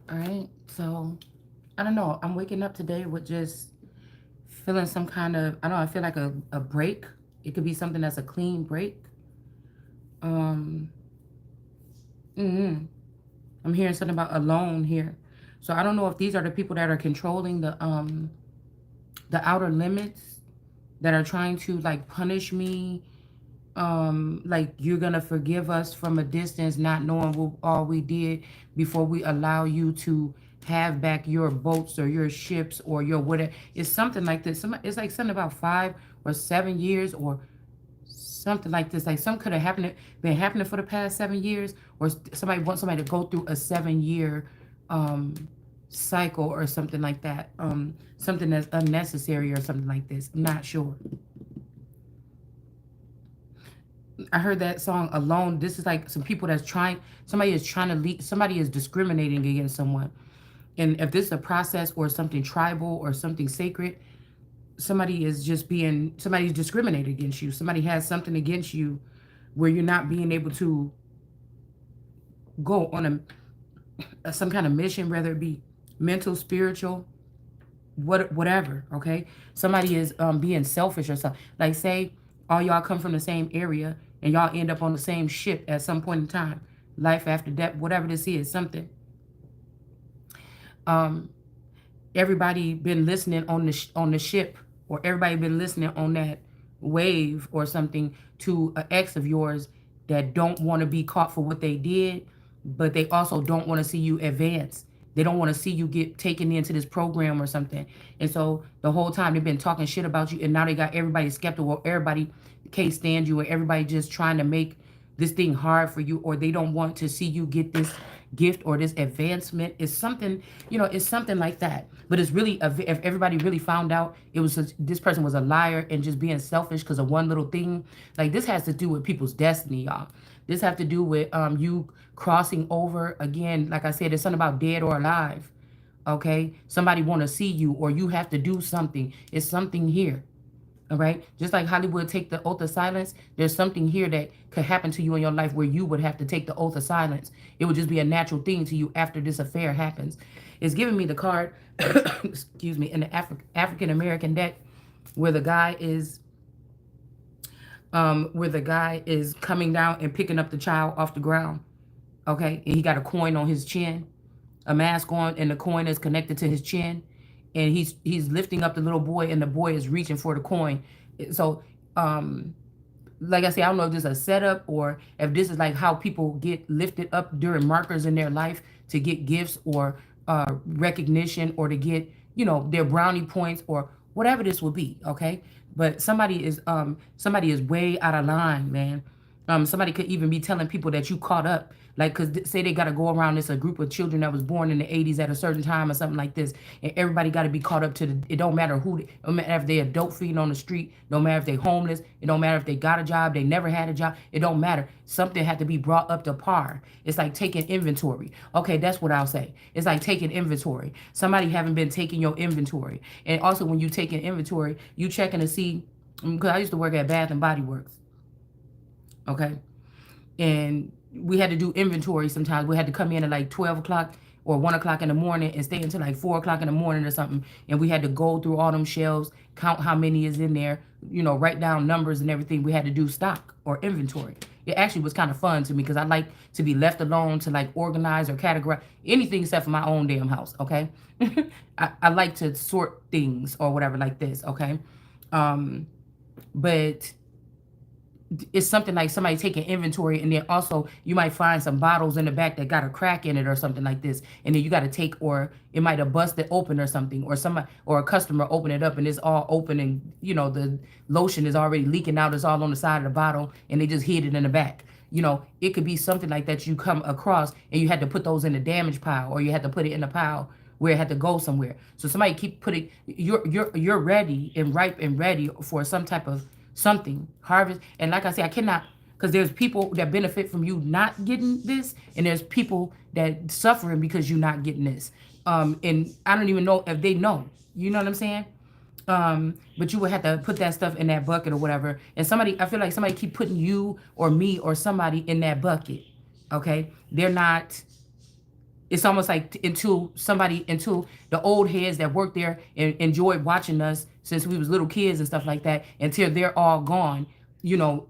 All right. So I don't know. I'm waking up today with just feeling some kind of, I don't know, I feel like a break. It could be something that's a clean break. Um, mm I'm hearing something about alone here. So I don't know if these are the people that are controlling the outer limits that are trying to like punish me. Like you're gonna forgive us from a distance, not knowing what all we did before we allow you to have back your boats or your ships or your whatever. It's something like this. It's like something about 5 or 7 years or something like this. Like some could have been happening for the past 7 years, or somebody wants somebody to go through a 7 year um, cycle or something like that. Something that's unnecessary or something like this. I'm not sure. I heard that song alone. This is like some people that's trying. Somebody is trying to lead. Somebody is discriminating against someone. And if this is a process or something tribal or something sacred, somebody is just being. Somebody's discriminating against you. Somebody has something against you, where you're not being able to go on some kind of mission, whether it be mental, spiritual, whatever. Okay, somebody is being selfish or something. Like say all y'all come from the same area and y'all end up on the same ship at some point in time, life after death, whatever this is, something. Um, everybody been listening on on the ship, or everybody been listening on that wave or something to an ex of yours that don't want to be caught for what they did, but they also don't want to see you advance. They don't want to see you get taken into this program or something. And so the whole time they've been talking shit about you, and now they got everybody skeptical. Everybody can't stand you, or everybody just trying to make this thing hard for you, or they don't want to see you get this gift or this advancement. It's something, it's something like that. But it's really, if everybody really found out it was this person was a liar and just being selfish because of one little thing, like this has to do with people's destiny, y'all. This have to do with you crossing over again. Like I said, it's something about dead or alive. Okay, somebody want to see you, or you have to do something. It's something here. All right. Just like Hollywood take the oath of silence, there's something here that could happen to you in your life where you would have to take the oath of silence. It would just be a natural thing to you after this affair happens. It's giving me the card, excuse me, in the African American deck, where the guy is, coming down and picking up the child off the ground. Okay, and he got a coin on his chin, a mask on, and the coin is connected to his chin, and he's lifting up the little boy, and the boy is reaching for the coin. So, like I say, I don't know if this is a setup or if this is like how people get lifted up during markers in their life to get gifts or recognition, or to get their brownie points or whatever this will be. Okay, but somebody is way out of line, man. Somebody could even be telling people that you caught up. Like, cause say they gotta go around this a group of children that was born in the '80s at a certain time or something like this, and everybody got to be caught up to the. It don't matter who, it don't matter if they adult feeding on the street, no matter if they homeless, it don't matter if they got a job, they never had a job, it don't matter. Something had to be brought up to par. It's like taking inventory. Okay, that's what I'll say. It's like taking inventory. Somebody haven't been taking your inventory, and also when you taking inventory, you checking to see. Because I used to work at Bath and Body Works. Okay, and we had to do inventory sometimes. We had to come in at like 12 o'clock or 1 o'clock in the morning and stay until like 4 o'clock in the morning or something. And we had to go through all them shelves, count how many is in there, write down numbers and everything. We had to do stock or inventory. It actually was kind of fun to me because I like to be left alone to like organize or categorize anything except for my own damn house. Okay. I like to sort things or whatever like this. Okay. But it's something like somebody taking inventory, and then also you might find some bottles in the back that got a crack in it or something like this, and then you got to take, or it might have busted open or something, or somebody or a customer open it up and it's all open, and the lotion is already leaking out, it's all on the side of the bottle, and they just hid it in the back. It could be something like that you come across, and you had to put those in the damage pile, or you had to put it in a pile where it had to go somewhere. So somebody keep putting, you're ready and ripe and ready for some type of something harvest. And like I say, I cannot, because there's people that benefit from you not getting this, and there's people that suffering because you're not getting this. And I don't even know if they know. You know what I'm saying? But you would have to put that stuff in that bucket or whatever. And somebody, I feel like somebody keep putting you or me or somebody in that bucket. Okay, they're not. It's almost like until the old heads that worked there and enjoyed watching us since we was little kids and stuff like that, until they're all gone, you know,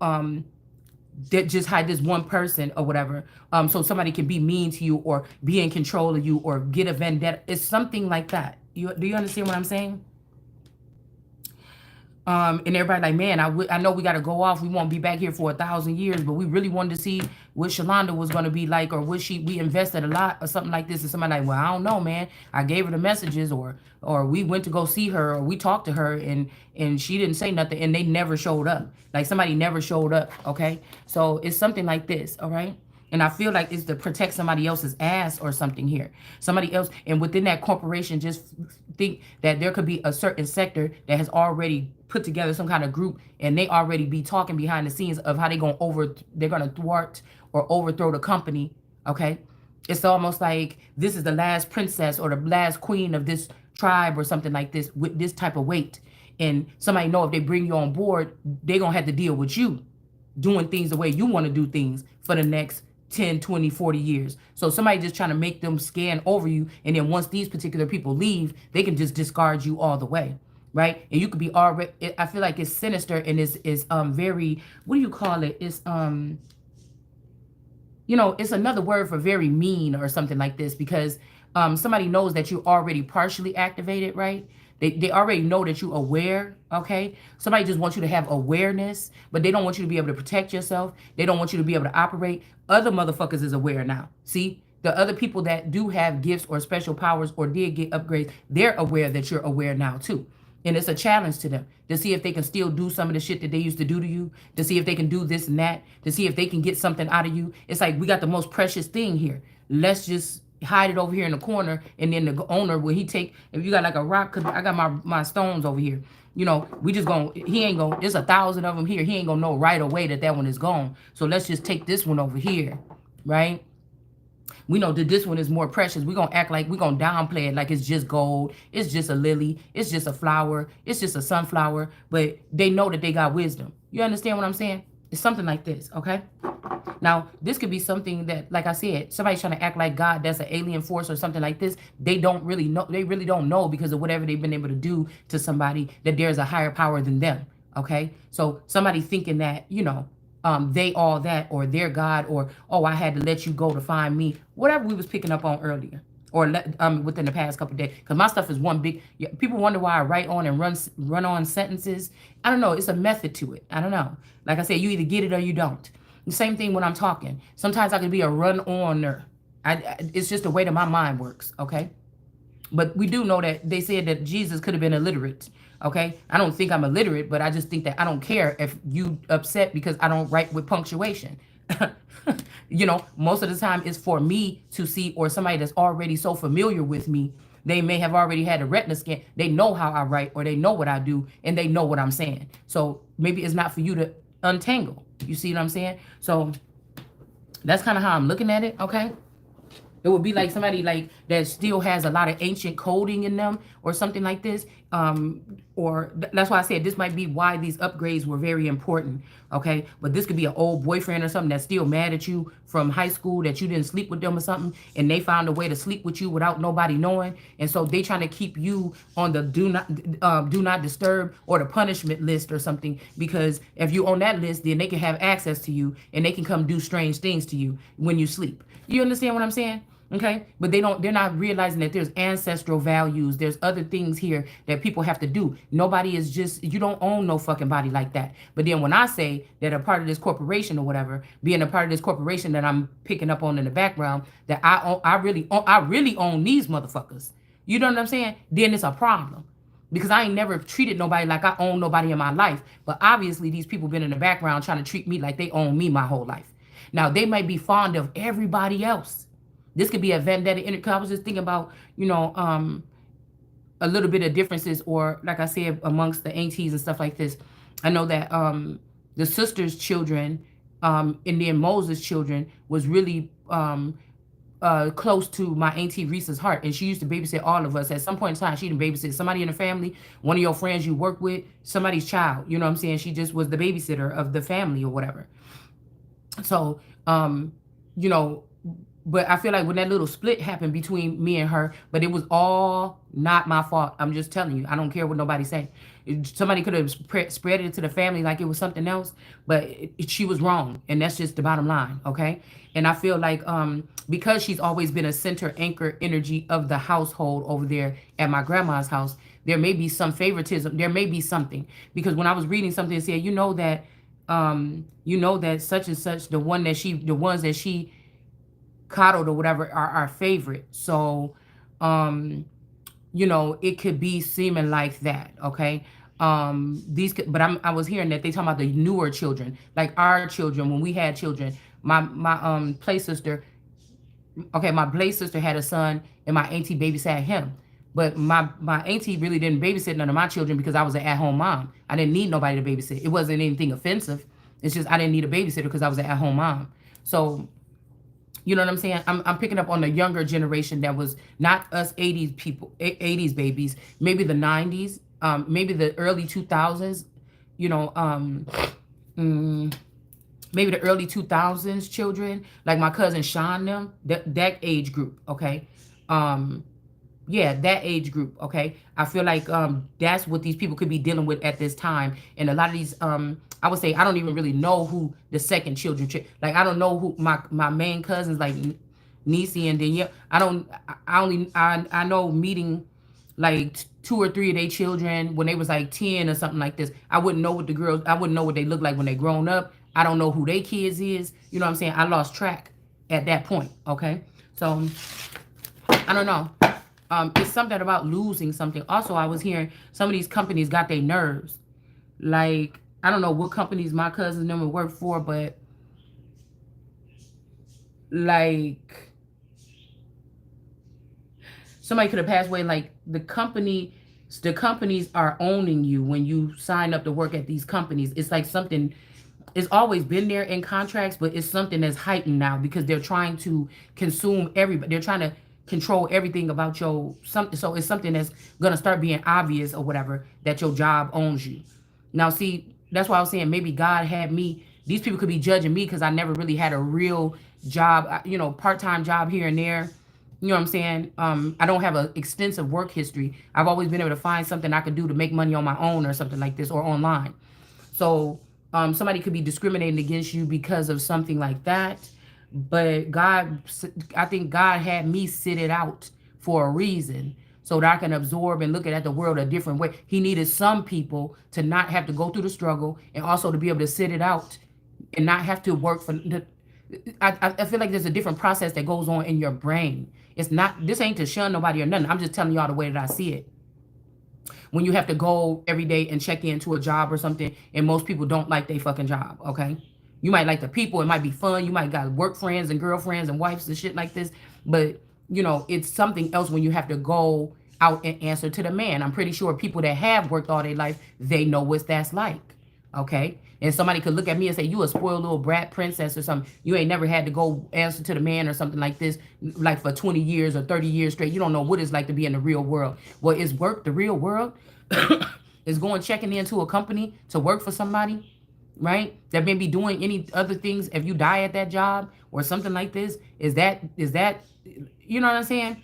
that just hide this one person or whatever. So somebody can be mean to you or be in control of you or get a vendetta. It's something like that. Do you understand what I'm saying? And everybody like, man, I know we got to go off. We won't be back here for 1,000 years, but we really wanted to see what Shalonda was going to be like, or we invested a lot or something like this. And somebody like, well, I don't know, man. I gave her the messages, or we went to go see her, or we talked to her, and she didn't say nothing, and they never showed up. Like somebody never showed up. Okay, so it's something like this. All right. And I feel like it's to protect somebody else's ass or something here. Somebody else, and within that corporation, just think that there could be a certain sector that has already put together some kind of group, and they already be talking behind the scenes of how they're gonna thwart or overthrow the company. Okay, it's almost like this is the last princess or the last queen of this tribe or something like this with this type of weight. And somebody know if they bring you on board, they're gonna have to deal with you doing things the way you want to do things for the next 10, 20, 40 years. So somebody just trying to make them scan over you. And then once these particular people leave, they can just discard you all the way. Right. And you could be already, I feel like it's sinister and is very, what do you call it? It's, it's another word for very mean or something like this, because somebody knows that you're already partially activated, right? They already know that you're aware, okay? Somebody just wants you to have awareness, but they don't want you to be able to protect yourself. They don't want you to be able to operate. Other motherfuckers is aware now. See? The other people that do have gifts or special powers or did get upgrades, they're aware that you're aware now too. And it's a challenge to them to see if they can still do some of the shit that they used to do to you, to see if they can do this and that, to see if they can get something out of you. It's like, we got the most precious thing here. Let's just hide it over here in the corner. And then the owner, will he take, if you got like a rock, cause I got my stones over here. We just he ain't gonna, there's 1,000 of them here. He ain't gonna know right away that one is gone. So let's just take this one over here, right? We know that this one is more precious. We're going to act like we're going to downplay it like it's just gold. It's just a lily. It's just a flower. It's just a sunflower. But they know that they got wisdom. You understand what I'm saying? It's something like this, okay? Now, this could be something that, like I said, somebody's trying to act like God, that's an alien force or something like this. They don't really know. They really don't know because of whatever they've been able to do to somebody, that there's a higher power than them, okay? So somebody thinking that, they all that, or their God, or, oh, I had to let you go to find me. Whatever we was picking up on earlier, or within the past couple of days. Because my stuff is one big, people wonder why I write on and run on sentences. I don't know. It's a method to it. I don't know. Like I said, you either get it or you don't. The same thing when I'm talking. Sometimes I can be a run-oner. It's just the way that my mind works, okay? But we do know that they said that Jesus could have been illiterate. Okay, I don't think I'm illiterate, but I just think that I don't care if you upset because I don't write with punctuation. Most of the time it's for me to see, or somebody that's already so familiar with me. They may have already had a retina scan. They know how I write, or they know what I do, and they know what I'm saying. So maybe it's not for you to untangle. You see what I'm saying? So that's kind of how I'm looking at it. Okay. It would be like somebody like that still has a lot of ancient coding in them or something like this. That's why I said this might be why these upgrades were very important. Okay. But this could be an old boyfriend or something that's still mad at you from high school that you didn't sleep with them or something. And they found a way to sleep with you without nobody knowing. And so they trying to keep you on the do not disturb or the punishment list or something. Because if you on that list, then they can have access to you and they can come do strange things to you when you sleep. You understand what I'm saying? Okay, but they're not realizing that there's ancestral values. There's other things here that people have to do. Nobody is just, you don't own no fucking body like that. But then when I say that a part of this corporation or whatever, being a part of this corporation that I'm picking up on in the background, that I really own these motherfuckers. You know what I'm saying? Then it's a problem. Because I ain't never treated nobody like I own nobody in my life. But obviously these people been in the background trying to treat me like they own me my whole life. Now they might be fond of everybody else. This could be a vendetta. I was just thinking about, a little bit of differences, or like I said, amongst the aunties and stuff like this. I know that the sister's children, and then Moses' children was really close to my auntie Reese's heart, and she used to babysit all of us. At some point in time, she didn't babysit somebody in the family, one of your friends you work with, somebody's child. You know what I'm saying? She just was the babysitter of the family or whatever. So, but I feel like when that little split happened between me and her, but it was all not my fault. I'm just telling you. I don't care what nobody say. Somebody could have spread it to the family like it was something else, but she was wrong, and that's just the bottom line, okay? And I feel like because she's always been a center anchor energy of the household over there at my grandma's house, there may be some favoritism. There may be something, because when I was reading something, it said, you know that such and such, the ones that she coddled or whatever are our favorite. So, it could be seeming like that. Okay. But I was hearing that they talking about the newer children, like our children, when we had children, my play sister, okay, my play sister had a son and my auntie babysat him. But my auntie really didn't babysit none of my children because I was an at-home mom. I didn't need nobody to babysit. It wasn't anything offensive. It's just I didn't need a babysitter because I was an at-home mom. So you know what I'm saying? I'm picking up on the younger generation that was not us 80s people, 80s babies, maybe the 90s, maybe the early 2000s, you know, maybe the early 2000s children, like my cousin Sean, them, that age group, okay? Yeah, that age group, okay? I feel like that's what these people could be dealing with at this time. And a lot of these, I would say, I don't even really know who the second children, like I don't know who my main cousins, like Nisi and Danielle. I know meeting like two or three of their children when they was like 10 or something like this. I wouldn't know what the girls, I wouldn't know what they look like when they grown up. I don't know who they kids is. You know what I'm saying? I lost track at that point, okay? So I don't know. It's something about losing something. Also, I was hearing some of these companies got their nerves. Like, I don't know what companies my cousins never work for, but like somebody could have passed away. Like the companies are owning you when you sign up to work at these companies. It's like something. It's always been there in contracts, but it's something that's heightened now because they're trying to consume everybody. They're trying to control everything about your something. So it's something that's gonna start being obvious or whatever that your job owns you. Now, see, that's why I was saying maybe God had me. These people could be judging me because I never really had a real job, part-time job here and there. You know what I'm saying? I don't have an extensive work history. I've always been able to find something I could do to make money on my own or something like this or online. So somebody could be discriminating against you because of something like that. But I think God had me sit it out for a reason so that I can absorb and look at the world a different way. He needed some people to not have to go through the struggle and also to be able to sit it out and not have to work for the. I feel like there's a different process that goes on in your brain. It's not, this ain't to shun nobody or nothing. I'm just telling y'all the way that I see it. When you have to go every day and check into a job or something, and most people don't like their fucking job, okay? You might like the people, it might be fun, you might got work friends and girlfriends and wives and shit like this, but it's something else when you have to go out and answer to the man. I'm pretty sure people that have worked all their life, they know what that's like, okay? And somebody could look at me and say, you a spoiled little brat princess or something. You ain't never had to go answer to the man or something like this, like for 20 years or 30 years straight. You don't know what it's like to be in the real world. Well, is work the real world? Is going checking into a company to work for somebody, right? That may be doing any other things if you die at that job or something like this. Is that, you know what I'm saying?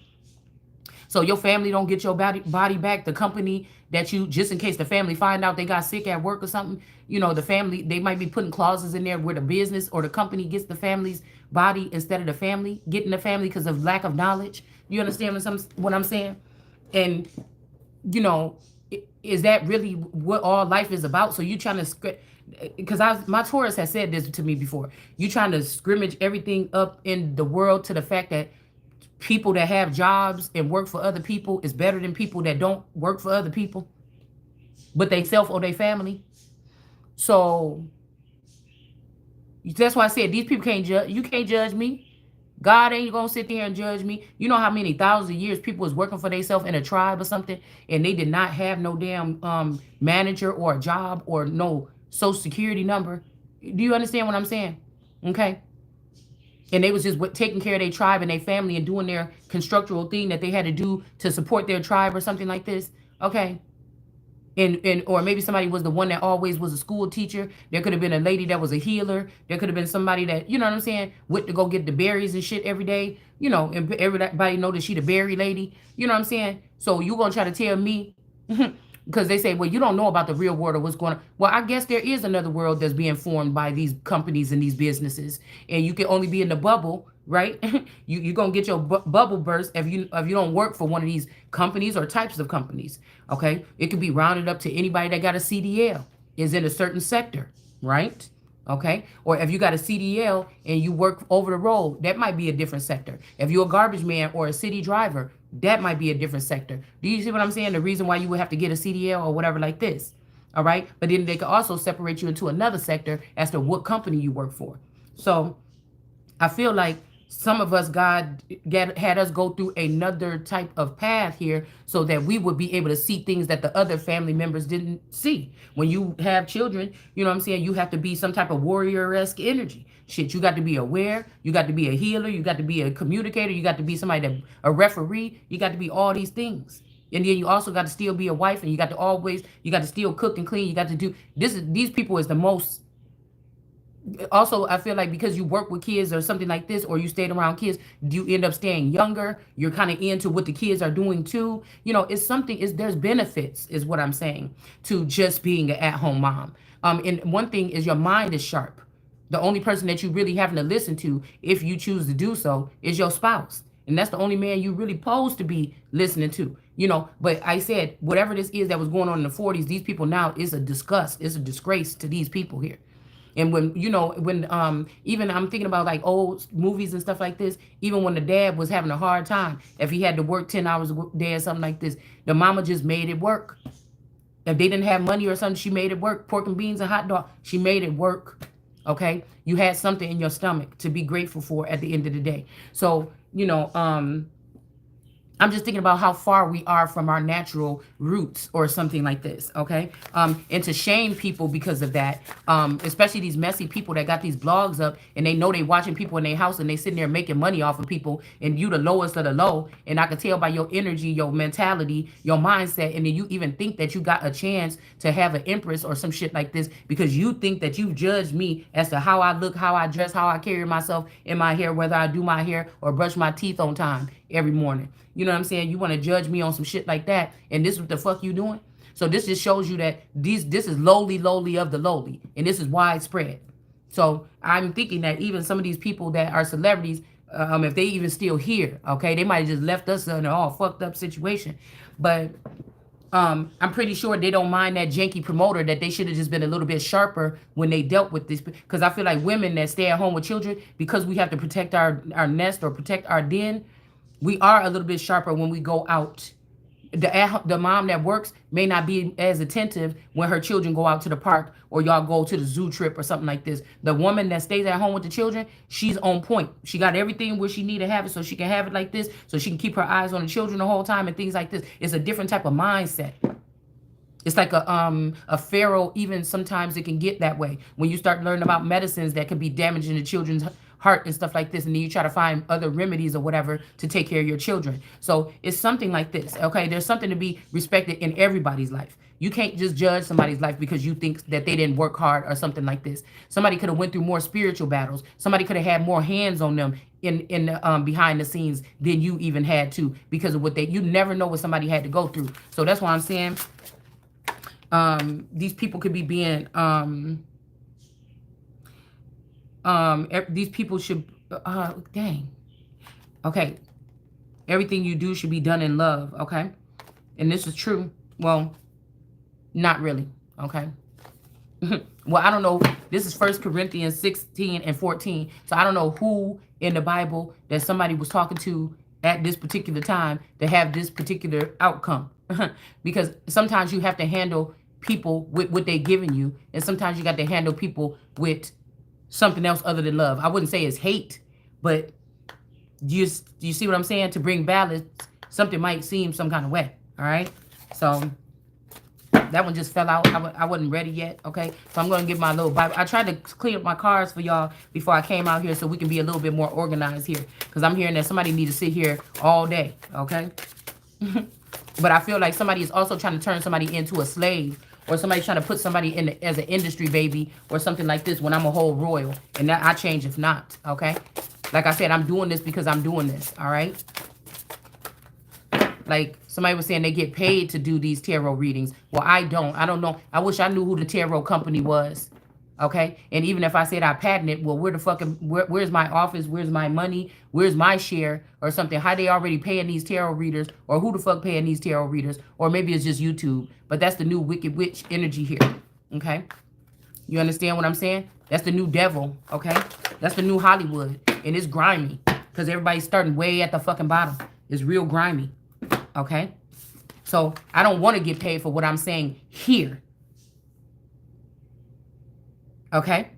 So your family don't get your body back. The company that you, just in case the family find out they got sick at work or something, the family, they might be putting clauses in there where the business or the company gets the family's body instead of the family getting the family because of lack of knowledge. You understand what I'm saying? And, is that really what all life is about? So you trying to, because my Taurus has said this to me before. You trying to scrimmage everything up in the world to the fact that people that have jobs and work for other people is better than people that don't work for other people, but they self or their family. So that's why I said these people can't judge. You can't judge me. God ain't gonna sit there and judge me. You know how many thousands of years people was working for themselves in a tribe or something, and they did not have no damn manager or a job or no social security number. Do you understand what I'm saying? Okay. And they was just taking care of their tribe and their family and doing their constructural thing that they had to do to support their tribe or something like this. Okay. And or maybe somebody was the one that always was a school teacher. There could have been a lady that was a healer. There could have been somebody that, you know what I'm saying, went to go get the berries and shit every day, you know, and everybody know that she the berry lady. You know what I'm saying? So you gonna try to tell me because they say, well, you don't know about the real world or what's going on. Well, I guess there is another world that's being formed by these companies and these businesses, and you can only be in the bubble, right? You're gonna get your bubble burst if you don't work for one of these companies or types of companies. Okay, it could be rounded up to anybody that got a CDL is in a certain sector, right? Okay, or if you got a CDL and you work over the road, that might be a different sector. If you're a garbage man or a city driver, that might be a different sector. Do you see what I'm saying? The reason why you would have to get a CDL or whatever like this. All right, but then they could also separate you into another sector as to what company you work for. So I feel like some of us, God had us go through another type of path here so that we would be able to see things that the other family members didn't see. When you have children, you know what I'm saying, you have to be some type of warrior-esque energy. Shit, you got to be aware, you got to be a healer, you got to be a communicator, you got to be somebody that, a referee, you got to be all these things. And then you also got to still be a wife, and you got to still cook and clean. You got to do this. These people is the most. Also, I feel like because you work with kids or something like this, or you stayed around kids, you end up staying younger. You're kind of into what the kids are doing too. You know, it's something, there's benefits, is what I'm saying, to just being an at-home mom. And one thing is your mind is sharp. The only person that you really having to listen to, if you choose to do so, is your spouse. And that's the only man you really supposed to be listening to. You know, but I said, whatever this is that was going on in the 40s, these people now, is a disgust, it's a disgrace to these people here. And when, you know, when even I'm thinking about like old movies and stuff like this, even when the dad was having a hard time, if he had to work 10 hours a day or something like this, the mama just made it work. If they didn't have money or something, she made it work. Pork and beans and hot dog, she made it work. Okay, you had something in your stomach to be grateful for at the end of the day. So, you know, I'm just thinking about how far we are from our natural roots or something like this, okay? And to shame people because of that, especially these messy people that got these blogs up and they know they watching people in their house and they sitting there making money off of people, and you the lowest of the low, and I can tell by your energy, your mentality, your mindset, and then you even think that you got a chance to have an empress or some shit like this because you think that you judged me as to how I look, how I dress, how I carry myself in my hair, whether I do my hair or brush my teeth on time every morning. You know what I'm saying? You want to judge me on some shit like that, and this is what the fuck you doing? So this just shows you that this is lowly of the lowly, and this is widespread. So I'm thinking that even some of these people that are celebrities, if they even still here, okay, they might have just left us in an all fucked up situation. But I'm pretty sure they don't mind that janky promoter, that they should have just been a little bit sharper when they dealt with this. Because I feel like women that stay at home with children, because we have to protect our nest or protect our den, we are a little bit sharper when we go out. The mom that works may not be as attentive when her children go out to the park or y'all go to the zoo trip or something like this. The woman that stays at home with the children, she's on point. She got everything where she need to have it, so she can have it like this, so she can keep her eyes on the children the whole time and things like this. It's a different type of mindset. It's like a pharaoh. Even sometimes it can get that way when you start learning about medicines that could be damaging the children's heart and stuff like this, and then you try to find other remedies or whatever to take care of your children. So it's something like this, okay? There's something to be respected in everybody's life. You can't just judge somebody's life because you think that they didn't work hard or something like this. Somebody could have went through more spiritual battles. Somebody could have had more hands on them in behind the scenes than you even had to, because of what you never know what somebody had to go through. So that's why I'm saying these people could be being these people should dang, okay, everything you do should be done in love, okay? And this is true. Well, not really, okay? Well, I don't know, this is 1 Corinthians 16 and 14, so I don't know who in the Bible that somebody was talking to at this particular time to have this particular outcome. Because sometimes you have to handle people with what they're giving you, and sometimes you got to handle people with something else other than love. I wouldn't say it's hate, but you see what I'm saying? To bring balance, something might seem some kind of way, all right? So that one just fell out. I wasn't ready yet, okay? So I'm going to give my little Bible. I tried to clean up my cards for y'all before I came out here so we can be a little bit more organized here, because I'm hearing that somebody need to sit here all day, okay? But I feel like somebody is also trying to turn somebody into a slave, or somebody's trying to put somebody in as an industry baby or something like this when I'm a whole royal. And that I change if not, okay? Like I said, I'm doing this because I'm doing this, all right? Like somebody was saying they get paid to do these tarot readings. Well, I don't. I don't know. I wish I knew who the tarot company was. Okay. And even if I said I patent it, well, where's my office? Where's my money? Where's my share or something? How they already paying these tarot readers, or who the fuck paying these tarot readers? Or maybe it's just YouTube. But that's the new wicked witch energy here. Okay. You understand what I'm saying? That's the new devil. Okay. That's the new Hollywood. And it's grimy because everybody's starting way at the fucking bottom. It's real grimy. Okay. So I don't want to get paid for what I'm saying here. Okay.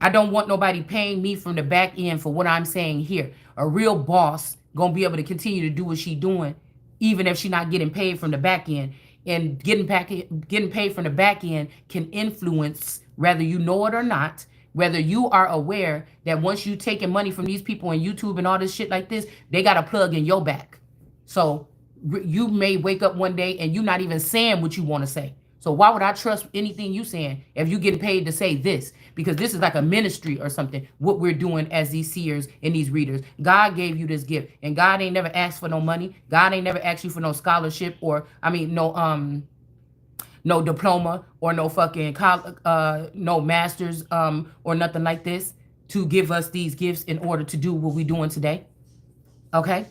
I don't want nobody paying me from the back end for what I'm saying here. A real boss gonna be able to continue to do what she doing, even if she not getting paid from the back end. And getting paid from the back end can influence, whether you know it or not, whether you are aware that once you taking money from these people on YouTube and all this shit like this, they got a plug in your back. So you may wake up one day and you not even saying what you want to say. So why would I trust anything you saying if you getting paid to say this? Because this is like a ministry or something, what we're doing as these seers and these readers. God gave you this gift, and God ain't never asked for no money. God ain't never asked you for no scholarship, or no diploma, or no fucking no masters or nothing like this to give us these gifts in order to do what we're doing today. Okay?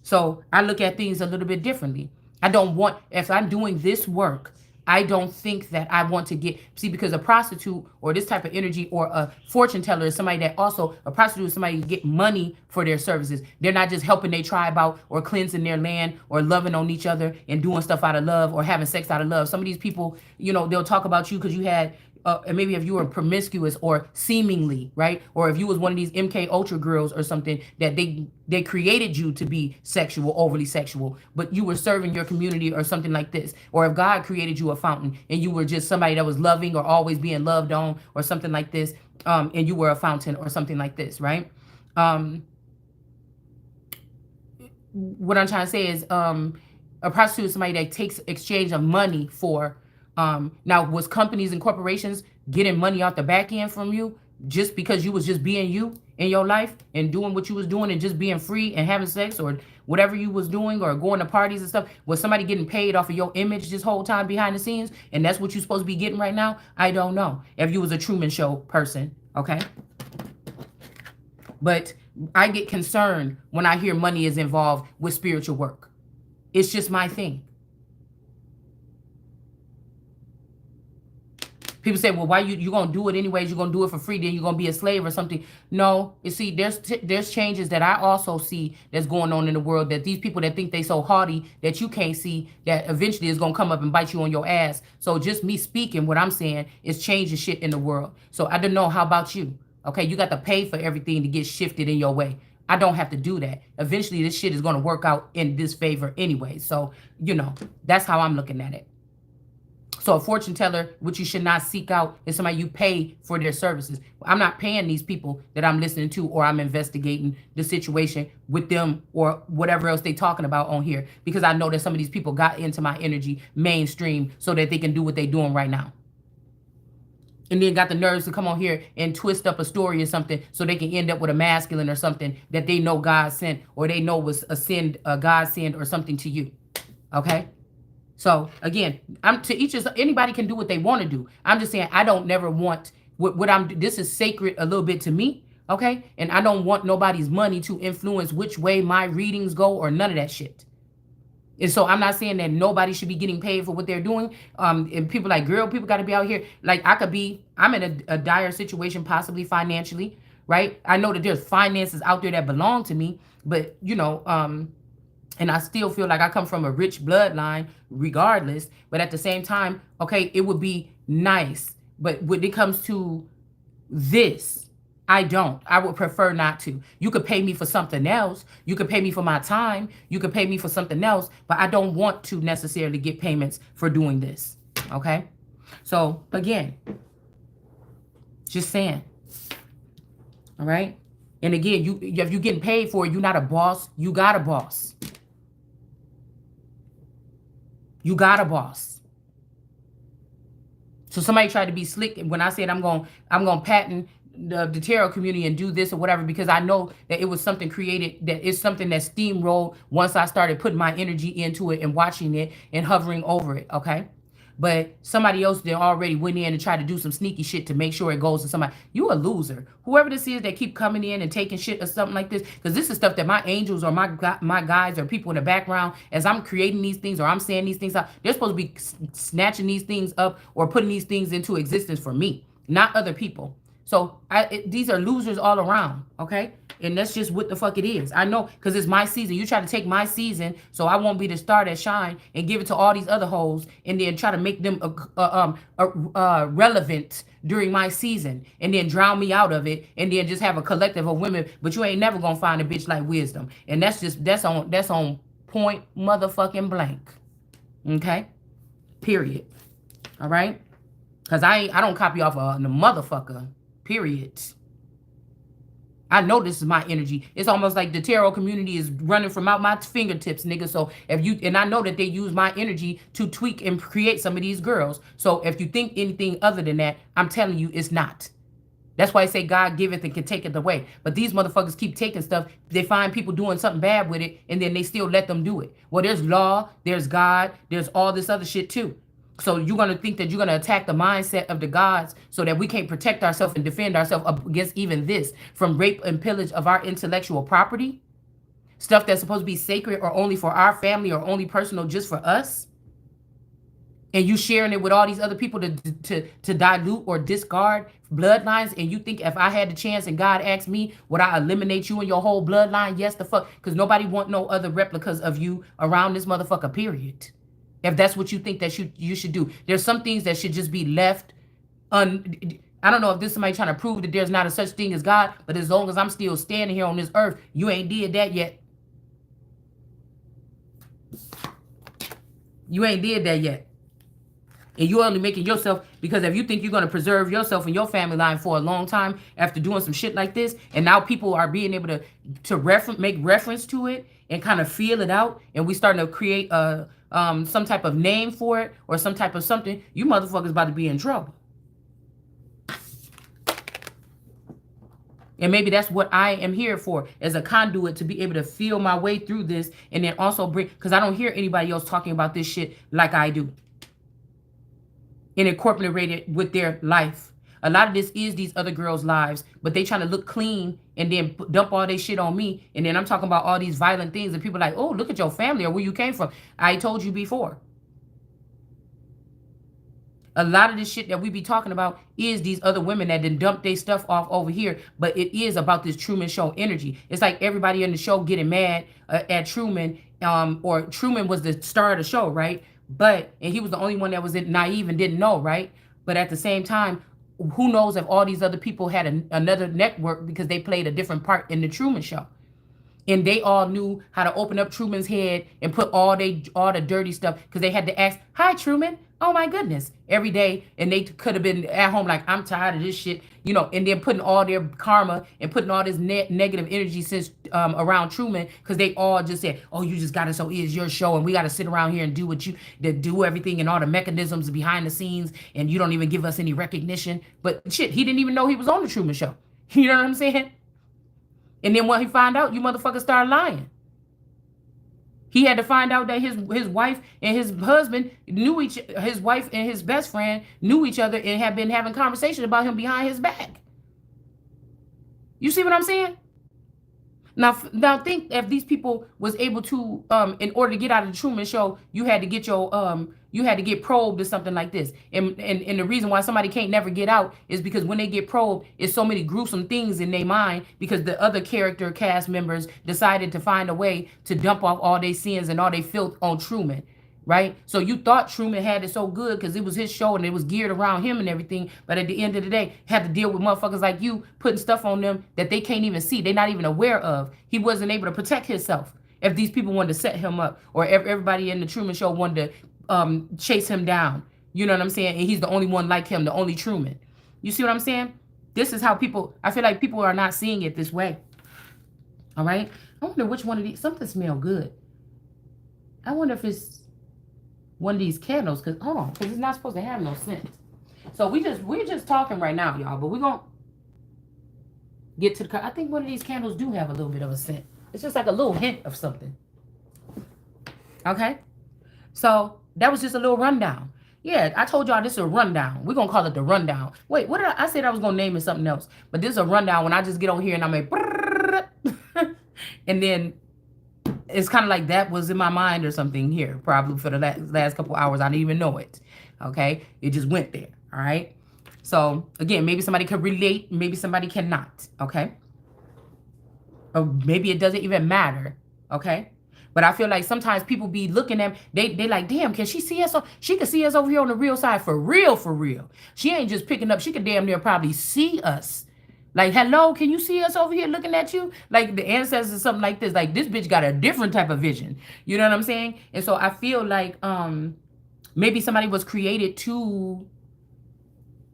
So I look at things a little bit differently. I don't want, if I'm doing this work, I don't think that I want to get, see, because a prostitute or this type of energy or a fortune teller is somebody that also, a prostitute is somebody get money for their services. They're not just helping their tribe out or cleansing their land or loving on each other and doing stuff out of love or having sex out of love. Some of these people, they'll talk about you because you had, and maybe if you were promiscuous or seemingly, right? Or if you was one of these MK Ultra girls or something, that they created you to be sexual, overly sexual, but you were serving your community or something like this. Or if God created you a fountain and you were just somebody that was loving or always being loved on or something like this, and you were a fountain or something like this, right? What I'm trying to say is a prostitute is somebody that takes exchange of money for, now was companies and corporations getting money out the back end from you just because you was just being you in your life and doing what you was doing and just being free and having sex or whatever you was doing or going to parties and stuff? Was somebody getting paid off of your image this whole time behind the scenes, and that's what you're supposed to be getting right now? I don't know. If you was a Truman Show person, okay? But I get concerned when I hear money is involved with spiritual work. It's just my thing. People say, well, why you gonna do it anyways? You're gonna do it for free, then you're gonna be a slave or something. No, you see, there's changes that I also see that's going on in the world, that these people that think they so haughty that you can't see, that eventually is gonna come up and bite you on your ass. So just me speaking, what I'm saying is changing shit in the world. So I don't know, how about you? Okay, you got to pay for everything to get shifted in your way. I don't have to do that. Eventually, this shit is gonna work out in this favor anyway. So, that's how I'm looking at it. So a fortune teller, which you should not seek out, is somebody you pay for their services. I'm not paying these people that I'm listening to, or I'm investigating the situation with them or whatever else they talking about on here, because I know that some of these people got into my energy mainstream so that they can do what they're doing right now. And then got the nerves to come on here and twist up a story or something so they can end up with a masculine or something that they know God sent, or they know was a God send or something to you. Okay? So again, anybody can do what they want to do. I'm just saying I don't never want this is sacred a little bit to me, okay? And I don't want nobody's money to influence which way my readings go or none of that shit. And so I'm not saying that nobody should be getting paid for what they're doing. And people like, girl, people got to be out here. Like I'm in a dire situation, possibly financially, right? I know that there's finances out there that belong to me, but and I still feel like I come from a rich bloodline regardless. But at the same time, okay, it would be nice. But when it comes to this, I don't. I would prefer not to. You could pay me for something else. You could pay me for my time. You could pay me for something else. But I don't want to necessarily get payments for doing this. Okay? So, again, just saying. All right? And again, if you're getting paid for it, you're not a boss. You got a boss. You got a boss. So somebody tried to be slick when I said I'm going to patent the tarot community and do this or whatever, because I know that it was something created, that it's something that steamrolled once I started putting my energy into it and watching it and hovering over it, okay? But somebody else that already went in and tried to do some sneaky shit to make sure it goes to somebody. You a loser. Whoever this is that keep coming in and taking shit or something like this, because this is stuff that my angels or my guides or people in the background, as I'm creating these things or I'm saying these things out, they're supposed to be snatching these things up or putting these things into existence for me, not other people. So these are losers all around, okay? And that's just what the fuck it is. I know, because it's my season. You try to take my season, so I won't be the star that shine, and give it to all these other hoes, and then try to make them relevant during my season, and then drown me out of it, and then just have a collective of women. But you ain't never gonna find a bitch like Wisdom, and that's on point motherfucking blank, okay? Period. All right, because I don't copy off a motherfucker. Period. I know this is my energy. It's almost like the tarot community is running from out my fingertips, nigga. So if you, and I know that they use my energy to tweak and create some of these girls. So if you think anything other than that, I'm telling you, it's not. That's why I say God giveth and can take it away. But these motherfuckers keep taking stuff. They find people doing something bad with it, and then they still let them do it. Well, there's law, there's God, there's all this other shit too. So you're going to think that you're going to attack the mindset of the gods so that we can't protect ourselves and defend ourselves against even this, from rape and pillage of our intellectual property, stuff that's supposed to be sacred or only for our family or only personal just for us, and you sharing it with all these other people to dilute or discard bloodlines. And you think if I had the chance and God asked me, would I eliminate you and your whole bloodline? Yes, the fuck, because nobody want no other replicas of you around this motherfucker, period. If that's what you think that you should do. There's some things that should just be left I don't know if this is somebody trying to prove that there's not a such thing as God, but as long as I'm still standing here on this earth, you ain't did that yet. You ain't did that yet. And you're only making yourself, because if you think you're going to preserve yourself and your family line for a long time after doing some shit like this, and now people are being able to make reference to it and kind of feel it out, and we starting to create some type of name for it or some type of something, you motherfuckers about to be in trouble. And maybe that's what I am here for, as a conduit, to be able to feel my way through this, and then also bring, because I don't hear anybody else talking about this shit like I do and incorporate it with their life. A lot of this is these other girls' lives, but they trying to look clean and then dump all their shit on me. And then I'm talking about all these violent things, and people are like, oh, look at your family or where you came from. I told you before. A lot of this shit that we be talking about is these other women that done dumped their stuff off over here, but it is about this Truman Show energy. It's like everybody in the show getting mad at Truman, or Truman was the star of the show, right? And he was the only one that was naive and didn't know, right? But at the same time, who knows if all these other people had another network, because they played a different part in the Truman Show. And they all knew how to open up Truman's head and put all the dirty stuff, because they had to ask, hi, Truman. Oh, my goodness. Every day. And they could have been at home like, I'm tired of this shit, and then putting all their karma and putting all this negative energy since around Truman, because they all just said, oh, you just got it, so it's your show, and we got to sit around here and do everything and all the mechanisms behind the scenes, and you don't even give us any recognition. But shit, he didn't even know he was on the Truman Show. You know what I'm saying? And then when he found out, you motherfuckers started lying. He had to find out that his wife and his husband his wife and his best friend knew each other and had been having conversations about him behind his back. You see what I'm saying? Now think if these people was able to, in order to get out of the Truman Show, you had to get probed or something like this. And the reason why somebody can't never get out is because when they get probed, it's so many gruesome things in their mind, because the other character cast members decided to find a way to dump off all their sins and all their filth on Truman. Right? So you thought Truman had it so good because it was his show and it was geared around him and everything. But at the end of the day, had to deal with motherfuckers like you putting stuff on them that they can't even see. They're not even aware of. He wasn't able to protect himself. If these people wanted to set him up, or everybody in the Truman Show wanted to chase him down. You know what I'm saying? And he's the only one like him, the only Truman. You see what I'm saying? This is how I feel like people are not seeing it this way. All right? I wonder which one of these, something smell good. I wonder if it's, one of these candles, because hold on, because it's not supposed to have no scent. So we're just talking right now, y'all, but we're gonna get to the. I think one of these candles do have a little bit of a scent. It's just like a little hint of something. Okay, so that was just a little rundown. Yeah, I told y'all this is a rundown. We're gonna call it the rundown. Wait, what did I said I was gonna name it something else, but this is a rundown when I just get on here and I'm like, and then it's kind of like that was in my mind or something here, probably for the last couple hours. I didn't even know it. Okay, it just went there. All right. So again, maybe somebody can relate, maybe somebody cannot. Okay, or maybe it doesn't even matter. Okay. But I feel like sometimes people be looking at they like, damn, can she see us? She can see us over here on the real side for real, for real. She ain't just picking up. She could damn near probably see us. Like, hello, can you see us over here looking at you? Like the ancestors, something like this. Like this bitch got a different type of vision. You know what I'm saying? And so I feel like maybe somebody was created to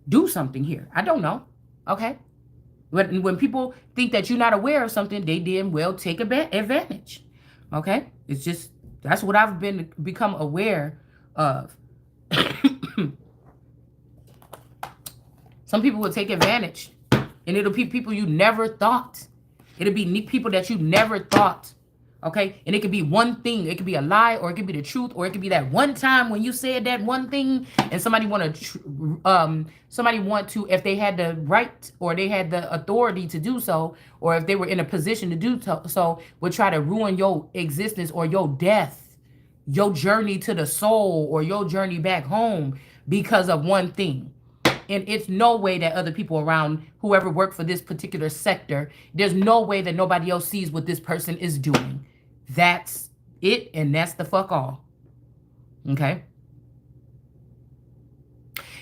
do something here. I don't know. Okay. When people think that you're not aware of something, they damn well take advantage. Okay, it's just that's what I've become aware of. Some people will take advantage, and it'll be people you never thought. It'll be people that you never thought. Okay, and it could be one thing. It could be a lie, or it could be the truth, or it could be that one time when you said that one thing, and somebody want to, if they had the right or they had the authority to do so, or if they were in a position to do so, would try to ruin your existence or your death, your journey to the soul, or your journey back home because of one thing. And it's no way that other people around, whoever worked for this particular sector, there's no way that nobody else sees what this person is doing. That's it, and that's the fuck all. Okay?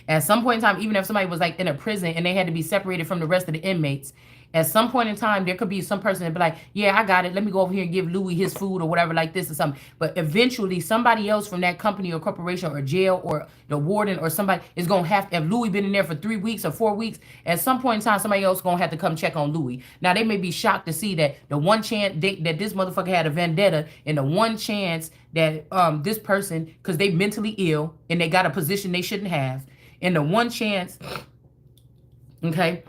At some point in time, even if somebody was like in a prison and they had to be separated from the rest of the inmates, at some point in time, there could be some person that be like, yeah, I got it. Let me go over here and give Louis his food or whatever like this or something. But eventually, somebody else from that company or corporation or jail or the warden or somebody is going to have to, if Louis been in there for 3 weeks or 4 weeks, at some point in time, somebody else going to have to come check on Louis. Now, they may be shocked to see that the one chance that this motherfucker had a vendetta, and the one chance that this person, because they mentally ill and they got a position they shouldn't have, and the one chance, okay,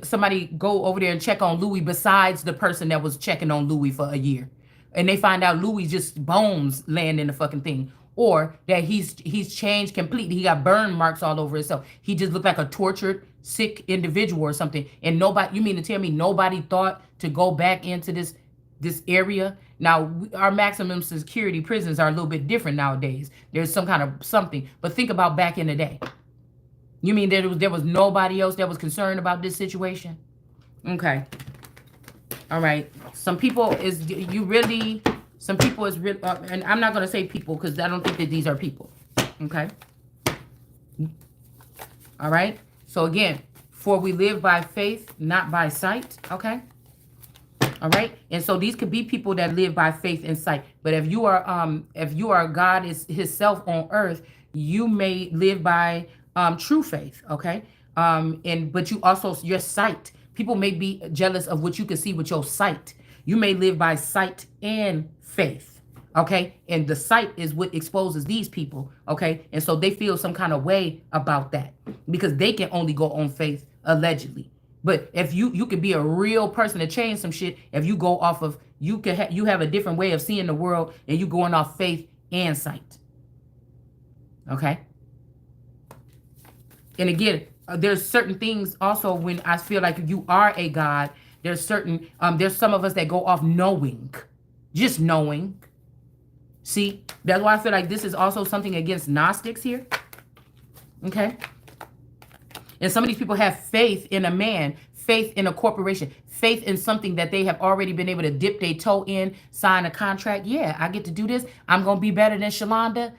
somebody go over there and check on Louis besides the person that was checking on Louis for a year, and they find out Louis just bones laying in the fucking thing, or that he's changed completely. He got burn marks all over himself. He just looked like a tortured, sick individual or something. And nobody, you mean to tell me nobody thought to go back into this area? Now, our maximum security prisons are a little bit different nowadays. There's some kind of something, but think about back in the day. You mean there was nobody else that was concerned about this situation? Okay. All right. Some people is really, and I'm not going to say people because I don't think that these are people. Okay. All right. So again, for we live by faith, not by sight. Okay. All right. And so these could be people that live by faith and sight. But if you are God is his self on earth, you may live by true faith, okay? But you also, your sight. People may be jealous of what you can see with your sight. You may live by sight and faith, okay? And the sight is what exposes these people, okay? And so they feel some kind of way about that because they can only go on faith, allegedly. But if you could be a real person to change some shit, if you go off of, you have a different way of seeing the world, and you going off faith and sight, okay? And again, there's certain things also when I feel like you are a God, there's certain, there's some of us that go off knowing, just knowing. See, that's why I feel like this is also something against Gnostics here. Okay. And some of these people have faith in a man, faith in a corporation, faith in something that they have already been able to dip their toe in, sign a contract. Yeah, I get to do this. I'm going to be better than Shalonda.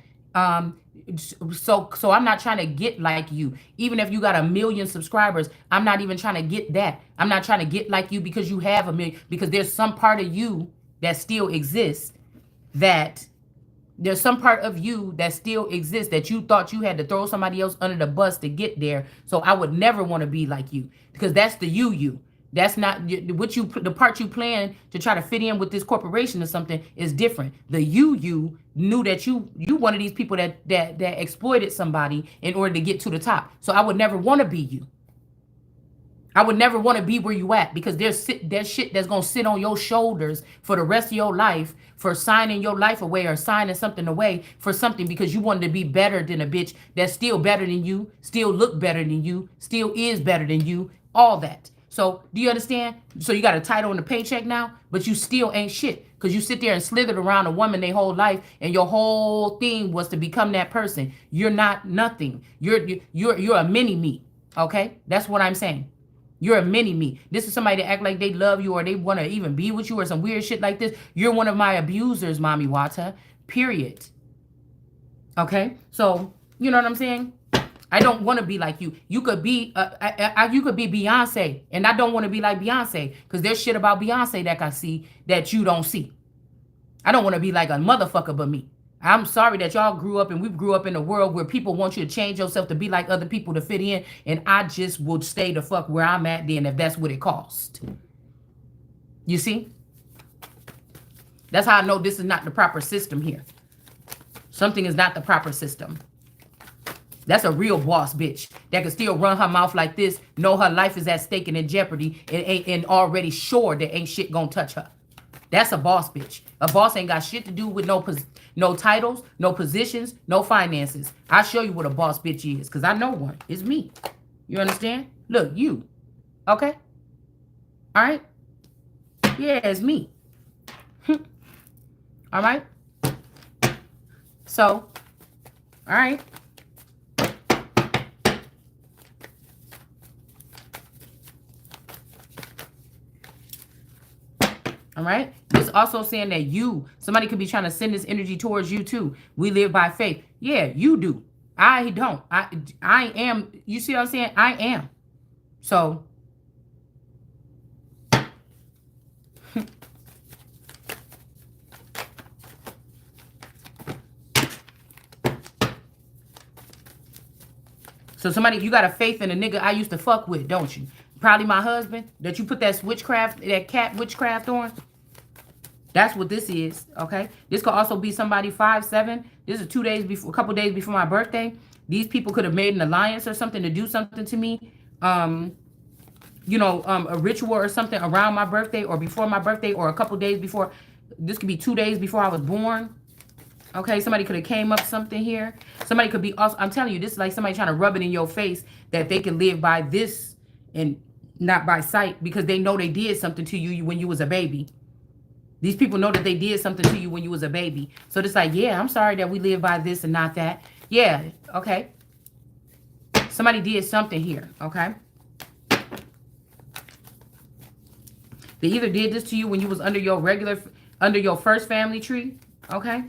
So I'm not trying to get like you. Even if you got 1 million subscribers, I'm not even trying to get that. I'm not trying to get like you because you have 1 million, because there's some part of you that still exists, that you thought you had to throw somebody else under the bus to get there. So I would never want to be like you because that's the you. That's not what you, the part you playing to try to fit in with this corporation or something is different. The you knew that you one of these people that exploited somebody in order to get to the top. So I would never want to be you. I would never want to be where you at, because there's shit that's gonna sit on your shoulders for the rest of your life for signing your life away or signing something away for something because you wanted to be better than a bitch that's still better than you, still look better than you, still is better than you, all that. So do you understand? So you got a title and a paycheck now, but you still ain't shit because you sit there and slithered around a woman their whole life, and your whole thing was to become that person. You're not nothing. You're a mini me. Okay, that's what I'm saying. You're a mini me. This is somebody that act like they love you or they want to even be with you or some weird shit like this. You're one of my abusers, Mommy Wata. Period. Okay? So, you know what I'm saying? I don't want to be like you. You could be you could be Beyonce, and I don't want to be like Beyonce because there's shit about Beyonce that I see that you don't see. I don't want to be like a motherfucker but me. I'm sorry that y'all grew up and we grew up in a world where people want you to change yourself to be like other people to fit in, and I just would stay the fuck where I'm at then if that's what it cost. You see? That's how I know this is not the proper system here. Something is not the proper system. That's a real boss bitch that can still run her mouth like this, know her life is at stake and in jeopardy, and already sure that ain't shit gonna touch her. That's a boss bitch. A boss ain't got shit to do with no titles, no positions, no finances. I'll show you what a boss bitch is, because I know one. It's me. You understand? Look, you. Okay? All right? Yeah, it's me. All right? So, all right. All right. It's also saying that somebody could be trying to send this energy towards you too. We live by faith. Yeah, you do. I don't. I am. You see what I'm saying? I am. So. So somebody, you got a faith in a nigga I used to fuck with, don't you? Probably my husband that you put that cat witchcraft on. That's what this is, okay? This could also be somebody 5'7". This is 2 days before, a couple days before my birthday. These people could have made an alliance or something to do something to me. You know, a ritual or something around my birthday or before my birthday or a couple days before. This could be 2 days before I was born. Okay, somebody could have came up something here. Somebody could be also, I'm telling you, this is like somebody trying to rub it in your face that they can live by this and not by sight because they know they did something to you when you was a baby. These people know that they did something to you when you was a baby. So it's like, yeah, I'm sorry that we live by this and not that. Yeah, okay. Somebody did something here, okay? They either did this to you when you was under your first family tree, okay?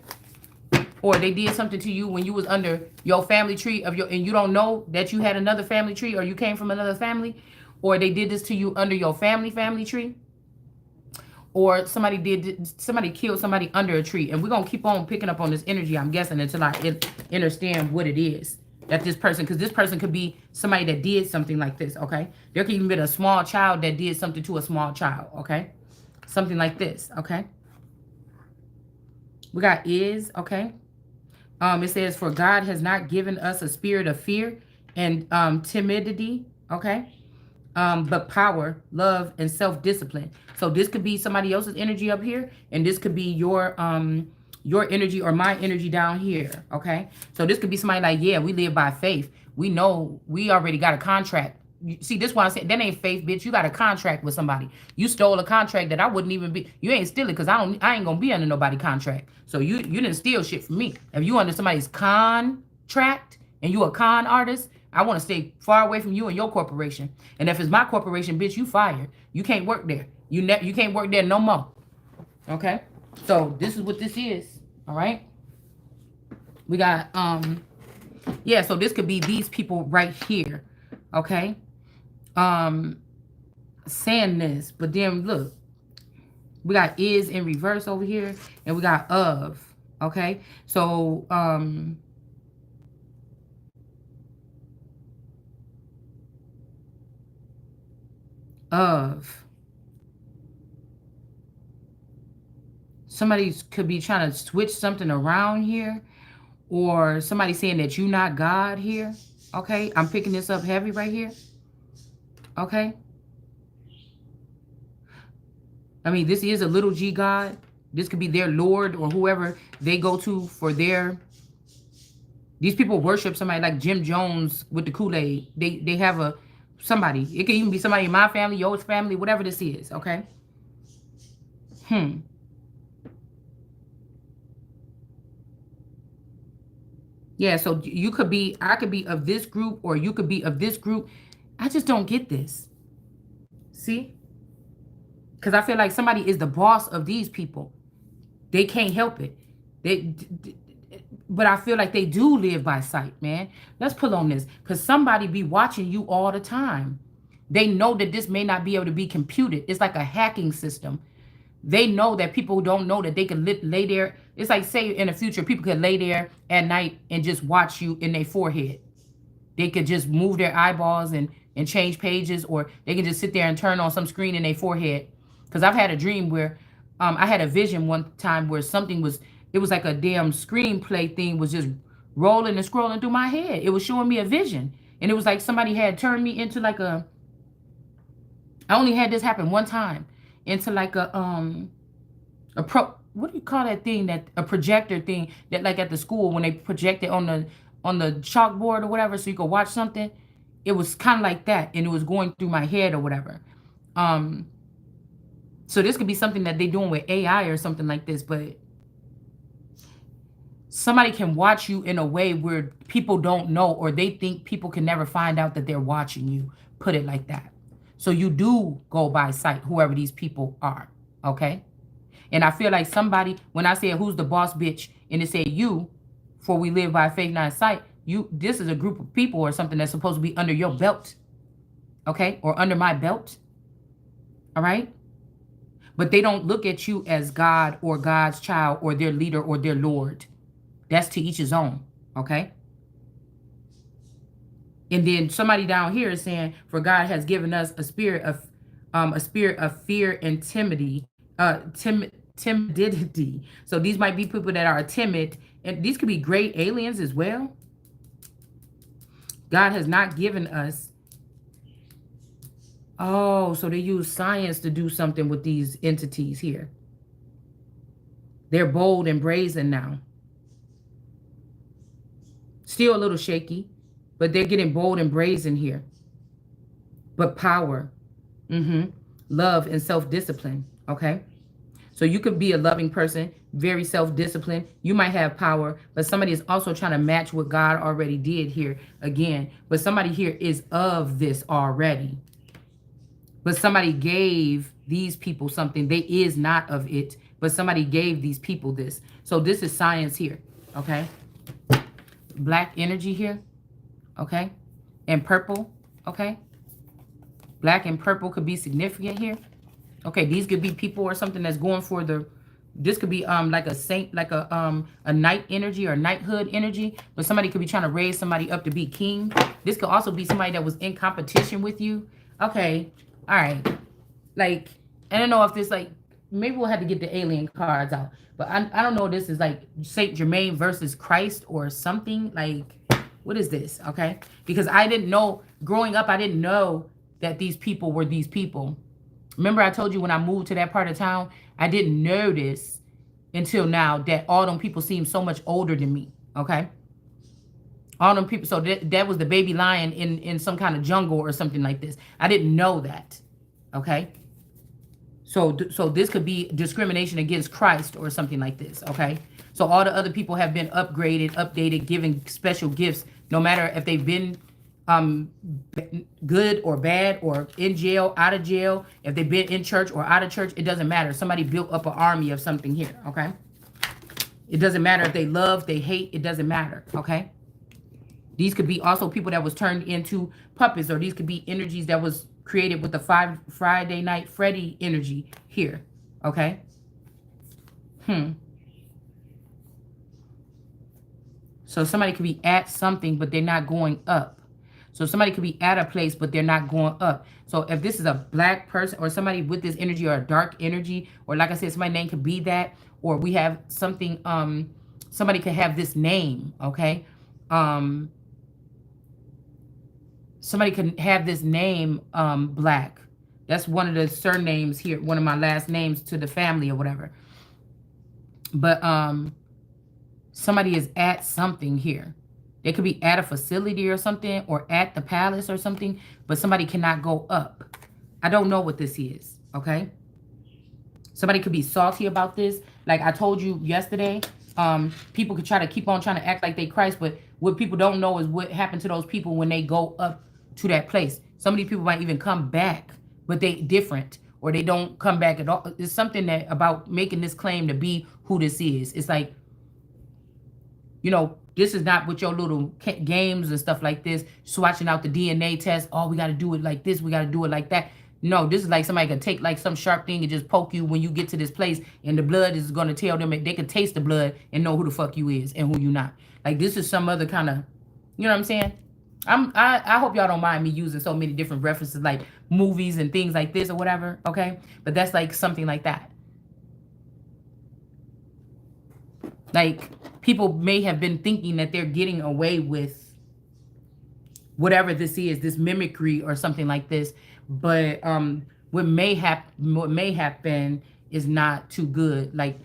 Or they did something to you when you was under your family tree and you don't know that you had another family tree or you came from another family. Or they did this to you under your family tree. Or somebody killed somebody under a tree. And we're going to keep on picking up on this energy, I'm guessing, until I understand what it is that this person, because this person could be somebody that did something like this, okay? There could even be a small child that did something to a small child, okay? Something like this, okay? We got okay? It says, for God has not given us a spirit of fear and timidity, okay? But power, love, and self-discipline. So this could be somebody else's energy up here, and this could be your energy or my energy down here, okay? So this could be somebody like, yeah, we live by faith. We know we already got a contract. See, this one I said, that ain't faith, bitch. You got a contract with somebody. You stole a contract that I wouldn't even be. You ain't stealing because I ain't gonna be under nobody contract. So you didn't steal shit from me. If you under somebody's contract and you a con artist, I want to stay far away from you and your corporation. And if it's my corporation, bitch, you fired. You can't work there. You can't work there no more. Okay? So this is what this is. All right? We got yeah, so this could be these people right here. Okay? Saying this, but then look, we got is in reverse over here, and we got of. Okay? So of somebody could be trying to switch something around here, or somebody saying that you're not God here. Okay, I'm picking this up heavy right here. Okay, I mean, this is a little g God. This could be their Lord or whoever they go to for their. These people worship somebody like Jim Jones with the Kool-Aid. They have a somebody. It could even be somebody in my family, your family, whatever this is. Okay. Yeah, so you could be, I could be of this group, or you could be of this group. I just don't get this. See? Because I feel like somebody is the boss of these people. They can't help it. They, but I feel like they do live by sight, man. Let's pull on this. Because somebody be watching you all the time. They know that this may not be able to be computed. It's like a hacking system. They know that people don't know that they can lay there. It's like, say in the future, people could lay there at night and just watch you in their forehead. They could just move their eyeballs and change pages, or they can just sit there and turn on some screen in their forehead. Because I've had a dream where I had a vision one time where something was, it was like a damn screenplay thing was just rolling and scrolling through my head. It was showing me a vision. And it was like somebody had turned me into like a, I only had this happen one time, into like what do you call that thing, that a projector thing that like at the school when they project it on the chalkboard or whatever so you could watch something. It was kind of like that, and it was going through my head or whatever. So this could be something that they're doing with AI or something like this, but somebody can watch you in a way where people don't know, or they think people can never find out that they're watching you. Put it like that. So you do go by sight, whoever these people are. Okay. And I feel like somebody, when I said who's the boss bitch, and it said you, for we live by faith, not sight, this is a group of people or something that's supposed to be under your belt. Okay. Or under my belt. All right. But they don't look at you as God or God's child or their leader or their Lord. That's to each his own. Okay. And then somebody down here is saying, for God has given us a spirit of fear and timidity. Timidity. So these might be people that are timid, and these could be great aliens as well. God has not given us. Oh, so they use science to do something with these entities here. They're bold and brazen now. Still a little shaky, but they're getting bold and brazen here. But power, love, and self-discipline, okay? So you could be a loving person, very self-disciplined. You might have power, but somebody is also trying to match what God already did here again. But somebody here is of this already. But somebody gave these people something. They is not of it, but somebody gave these people this. So this is science here, okay? Black energy here, okay? And purple, okay? Black and purple could be significant here. Okay, these could be people or something that's going for the, this could be like a saint, like a knight energy or knighthood energy, but somebody could be trying to raise somebody up to be king. This could also be somebody that was in competition with you. Okay, all right. Like, I don't know if this, like, maybe we'll have to get the alien cards out, but I don't know if this is like Saint Germain versus Christ or something. Like, what is this? Okay, because I didn't know, growing up, I didn't know that these people were these people. Remember I told you when I moved to that part of town, I didn't notice until now that all them people seem so much older than me, okay? All them people, so that was the baby lion in some kind of jungle or something like this. I didn't know that, okay? So this could be discrimination against Christ or something like this, okay? So all the other people have been upgraded, updated, given special gifts, no matter if they've been good or bad, or in jail, out of jail, if they've been in church or out of church, it doesn't matter. Somebody built up an army of something here, okay? It doesn't matter if they love, they hate, it doesn't matter, okay? These could be also people that was turned into puppets, or these could be energies that was created with the Friday Night Freddy energy here, okay? So somebody could be at something, but they're not going up. So somebody could be at a place, but they're not going up. So if this is a black person or somebody with this energy or a dark energy, or like I said, somebody's name could be that, or we have something, somebody could have this name, okay? Somebody can have this name, Black. That's one of the surnames here, one of my last names to the family or whatever. But somebody is at something here. They could be at a facility or something, or at the palace or something, but somebody cannot go up. I don't know what this is, okay? Somebody could be salty about this. Like I told you yesterday, people could try to keep on trying to act like they Christ, but what people don't know is what happened to those people when they go up to that place. Some of these people might even come back, but they different, or they don't come back at all. It's something that about making this claim to be who this is. It's like, you know, this is not with your little games and stuff like this, swatching out the DNA test. Oh, we got to do it like this. We got to do it like that. No, this is like somebody can take like some sharp thing and just poke you when you get to this place, and the blood is going to tell them, they can taste the blood and know who the fuck you is and who you not. Like this is some other kind of, you know what I'm saying? I hope y'all don't mind me using so many different references like movies and things like this or whatever, okay? But that's like something like that. Like people may have been thinking that they're getting away with whatever this is, this mimicry or something like this. But what may happen is not too good. Like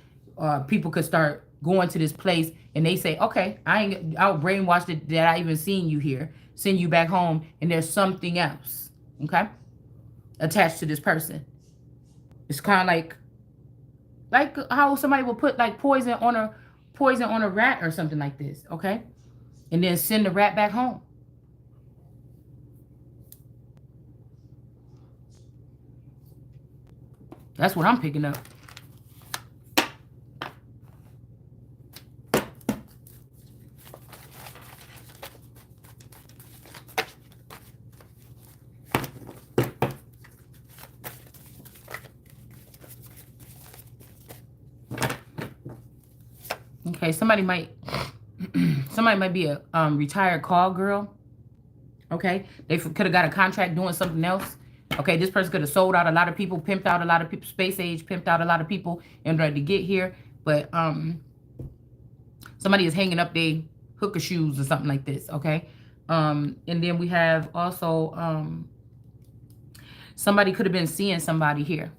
people could start going to this place and they say, okay, I'll brainwash it that I even seen you here, send you back home, and there's something else, okay, attached to this person. It's kind of like how somebody will put like poison on a rat or something like this, okay, and then send the rat back home. That's what I'm picking up. Okay, somebody might be a retired call girl. Okay, they could have got a contract doing something else. Okay, this person could have sold out a lot of people, pimped out a lot of people, space age, pimped out a lot of people in order to get here. But somebody is hanging up their hooker shoes or something like this. Okay, and then we have also somebody could have been seeing somebody here.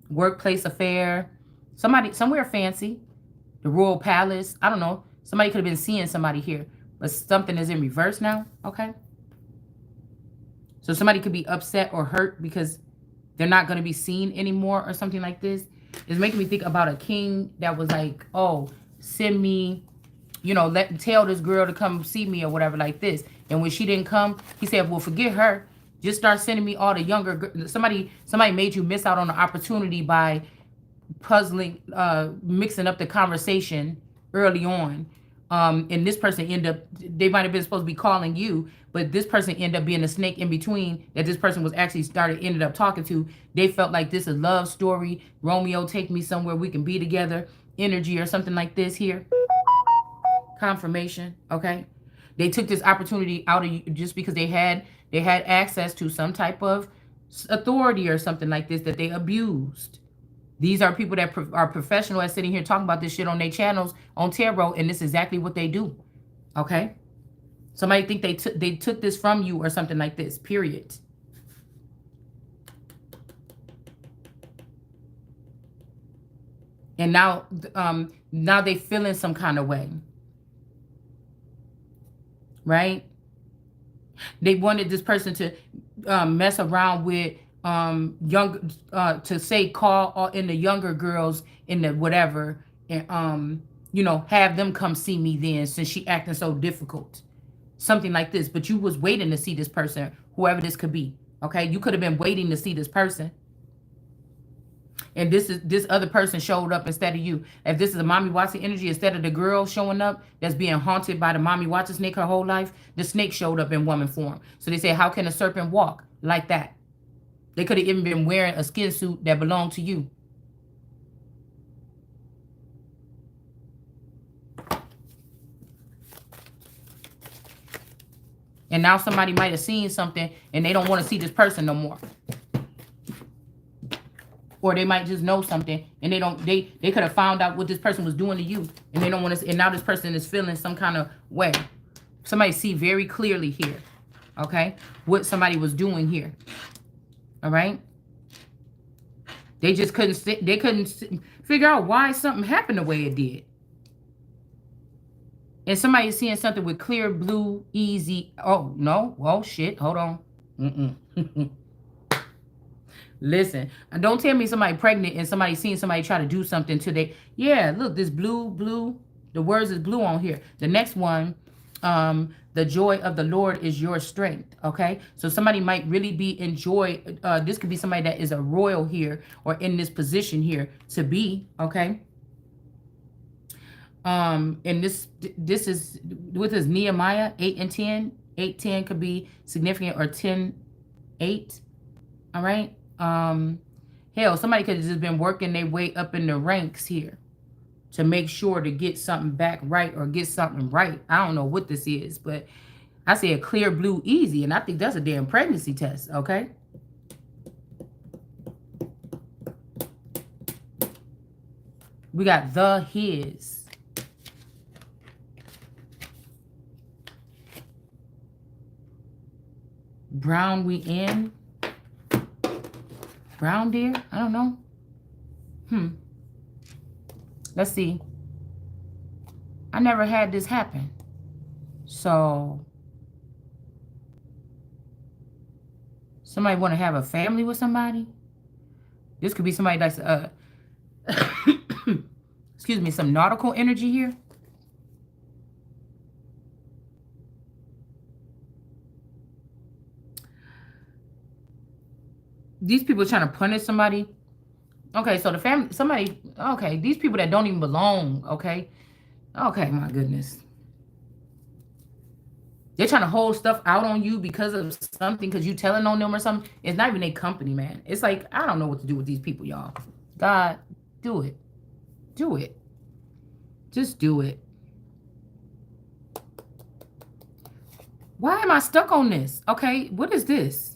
Workplace affair, somebody somewhere fancy, the royal palace. I don't know. Somebody could have been seeing somebody here, but something is in reverse now. Okay. So somebody could be upset or hurt because they're not going to be seen anymore or something like this. It's making me think about a king that was like, oh, send me, you know, tell this girl to come see me or whatever like this. And when she didn't come, he said, well, forget her. Just start sending me all the younger girls. Somebody made you miss out on the opportunity by puzzling, mixing up the conversation early on. And this person ended up, they might have been supposed to be calling you, but this person ended up being a snake in between that this person was actually ended up talking to. They felt like this is a love story. Romeo, take me somewhere we can be together. Energy or something like this here. Confirmation, okay? They took this opportunity out of you just because they had access to some type of authority or something like this that they abused. These are people that are professional at sitting here talking about this shit on their channels on tarot, and this is exactly what they do. Okay? Somebody think they took this from you or something like this, period. And now they feeling some kind of way. Right? They wanted this person to mess around with young to say call in the younger girls in the whatever, and you know, have them come see me then since she acting so difficult, something like this. But you was waiting to see this person, whoever this could be. Okay, you could have been waiting to see this person, and this other person showed up instead of you. If this is a mommy Watson energy, instead of the girl showing up that's being haunted by the mommy Watson snake her whole life, the snake showed up in woman form. So they say, how can a serpent walk like that? They could have even been wearing a skin suit that belonged to you. And now somebody might have seen something and they don't want to see this person no more. Or they might just know something and they could have found out what this person was doing to you and they don't want to, and now this person is feeling some kind of way. Somebody see very clearly here, okay, what somebody was doing here. All right. They just couldn't figure out why something happened the way it did. And somebody seeing something with clear blue, easy. Oh, no. Oh, shit. Hold on. Listen, don't tell me somebody pregnant and somebody seeing somebody try to do something to they. Yeah, look, this blue. The words is blue on here. The next one, the joy of the Lord is your strength. Okay, so somebody might really be enjoy. This could be somebody that is a royal here or in this position here to be. Okay. And this is with his Nehemiah 8 and 10. 8, 10 could be significant, or 10, 8. All right. Hell, somebody could have just been working their way up in the ranks here to make sure to get something back right or get something right. I don't know what this is, but I say a clear blue easy, and I think that's a damn pregnancy test. Okay. We got the his. Brown we in. Brown deer? I don't know. Let's see. I never had this happen. So somebody want to have a family with somebody? This could be somebody that's excuse me, some nautical energy here. These people trying to punish somebody. Okay, so the family, somebody, okay, these people that don't even belong, okay? Okay, my goodness. They're trying to hold stuff out on you because of something, because you telling on them or something. It's not even a company, man. It's like, I don't know what to do with these people, y'all. God, do it. Do it. Just do it. Why am I stuck on this? Okay, what is this?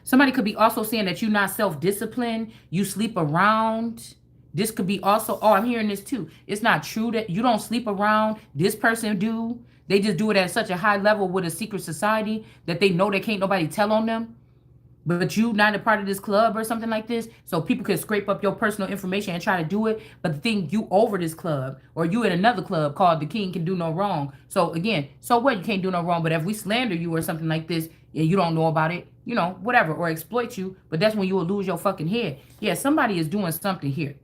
Somebody could be also saying that you're not self-disciplined. You sleep around. This could be also, oh, I'm hearing this too. It's not true that you don't sleep around. This person do. They just do it at such a high level with a secret society that they know they can't nobody tell on them. But you not a part of this club or something like this. So people can scrape up your personal information and try to do it. But the thing, you over this club, or you in another club called The King Can Do No Wrong. So again, so what? You can't do no wrong. But if we slander you or something like this, and you don't know about it, you know, whatever, or exploit you, but that's when you will lose your fucking head. Yeah, somebody is doing something here.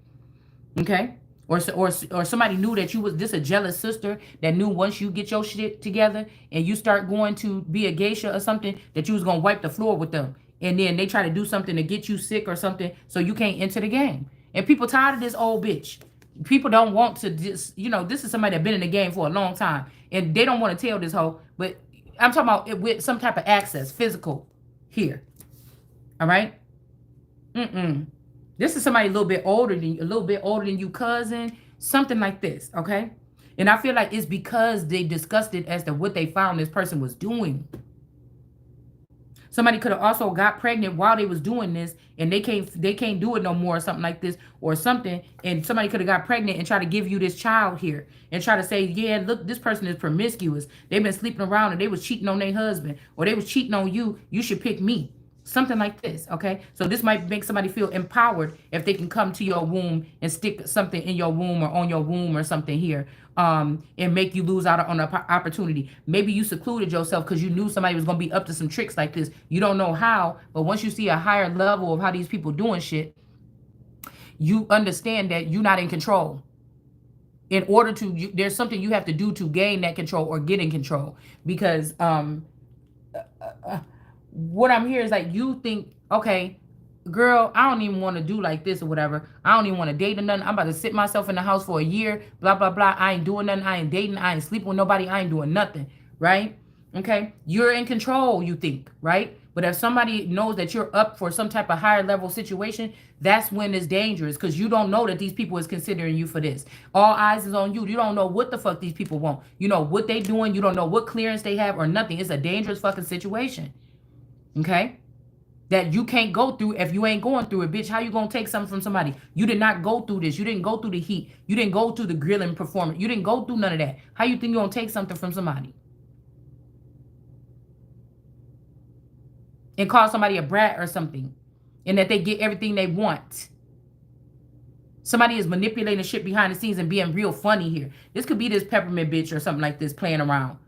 Okay? Or somebody knew that you was this a jealous sister that knew once you get your shit together and you start going to be a geisha or something, that you was going to wipe the floor with them. And then they try to do something to get you sick or something so you can't enter the game. And people tired of this old bitch. People don't want to just, you know, this is somebody that been in the game for a long time. And they don't want to tell this hoe, but I'm talking about it with some type of access, physical here. All right? This is somebody a little bit older than you, cousin, something like this, okay? And I feel like it's because they discussed it as to what they found this person was doing. Somebody could have also got pregnant while they was doing this, and they can't do it no more, or something like this, or something. And somebody could have got pregnant and try to give you this child here, and try to say, yeah, look, this person is promiscuous. They've been sleeping around, and they was cheating on their husband, or they was cheating on you. You should pick me. Something like this, okay? So this might make somebody feel empowered if they can come to your womb and stick something in your womb or on your womb or something here, and make you lose out on an opportunity. Maybe you secluded yourself because you knew somebody was going to be up to some tricks like this. You don't know how, but once you see a higher level of how these people doing shit, you understand that you're not in control. In order to, there's something you have to do to gain that control or get in control. Because what I'm hearing is like, you think, okay, girl, I don't even want to do like this or whatever. I don't even want to date or nothing. I'm about to sit myself in the house for a year, blah, blah, blah. I ain't doing nothing. I ain't dating. I ain't sleeping with nobody. I ain't doing nothing, right? Okay? You're in control, you think, right? But if somebody knows that you're up for some type of higher level situation, that's when it's dangerous, because you don't know that these people is considering you for this. All eyes is on you. You don't know what the fuck these people want. You know what they doing. You don't know what clearance they have or nothing. It's a dangerous fucking situation. Okay? That you can't go through if you ain't going through it, bitch. How you gonna take something from somebody? You did not go through this. You didn't go through the heat. You didn't go through the grilling performance. You didn't go through none of that. How you think you're gonna take something from somebody? And call somebody a brat or something, and that they get everything they want. Somebody is manipulating shit behind the scenes and being real funny here. This could be this peppermint bitch or something like this playing around.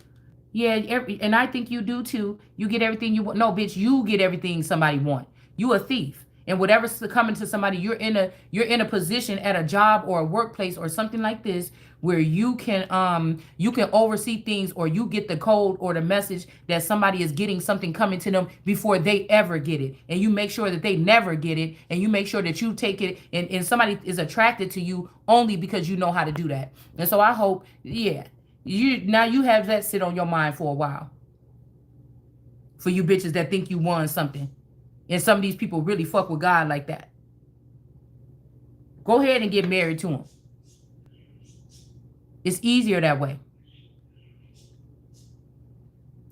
Yeah, and I think you do too. You get everything you want. No, bitch, you get everything somebody want. You a thief. And whatever's coming to somebody, you're in a position at a job or a workplace or something like this where you can oversee things, or you get the code or the message that somebody is getting something coming to them before they ever get it. And you make sure that they never get it, and you make sure that you take it, and somebody is attracted to you only because you know how to do that. And so I hope, yeah, you have that sit on your mind for a while. For you bitches that think you won something. And some of these people really fuck with God like that. Go ahead and get married to him. It's easier that way.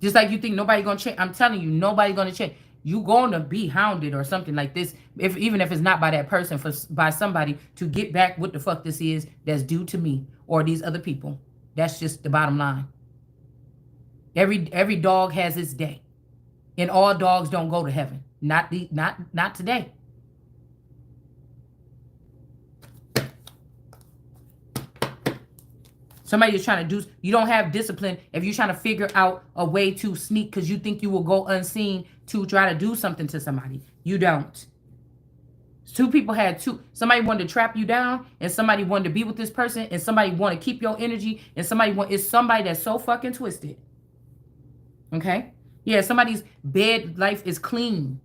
Just like you think nobody gonna change. I'm telling you, nobody gonna change. You gonna be hounded or something like this, even if it's not by that person, by somebody, to get back what the fuck this is that's due to me or these other people. That's just the bottom line. Every dog has its day, and all dogs don't go to heaven. Not today. Somebody is trying to do. You don't have discipline if you're trying to figure out a way to sneak because you think you will go unseen to try to do something to somebody. You don't. Two people had two. Somebody wanted to trap you down, and somebody wanted to be with this person, and somebody wanted to keep your energy, and it's somebody that's so fucking twisted. Okay? Yeah, somebody's bed life is clean.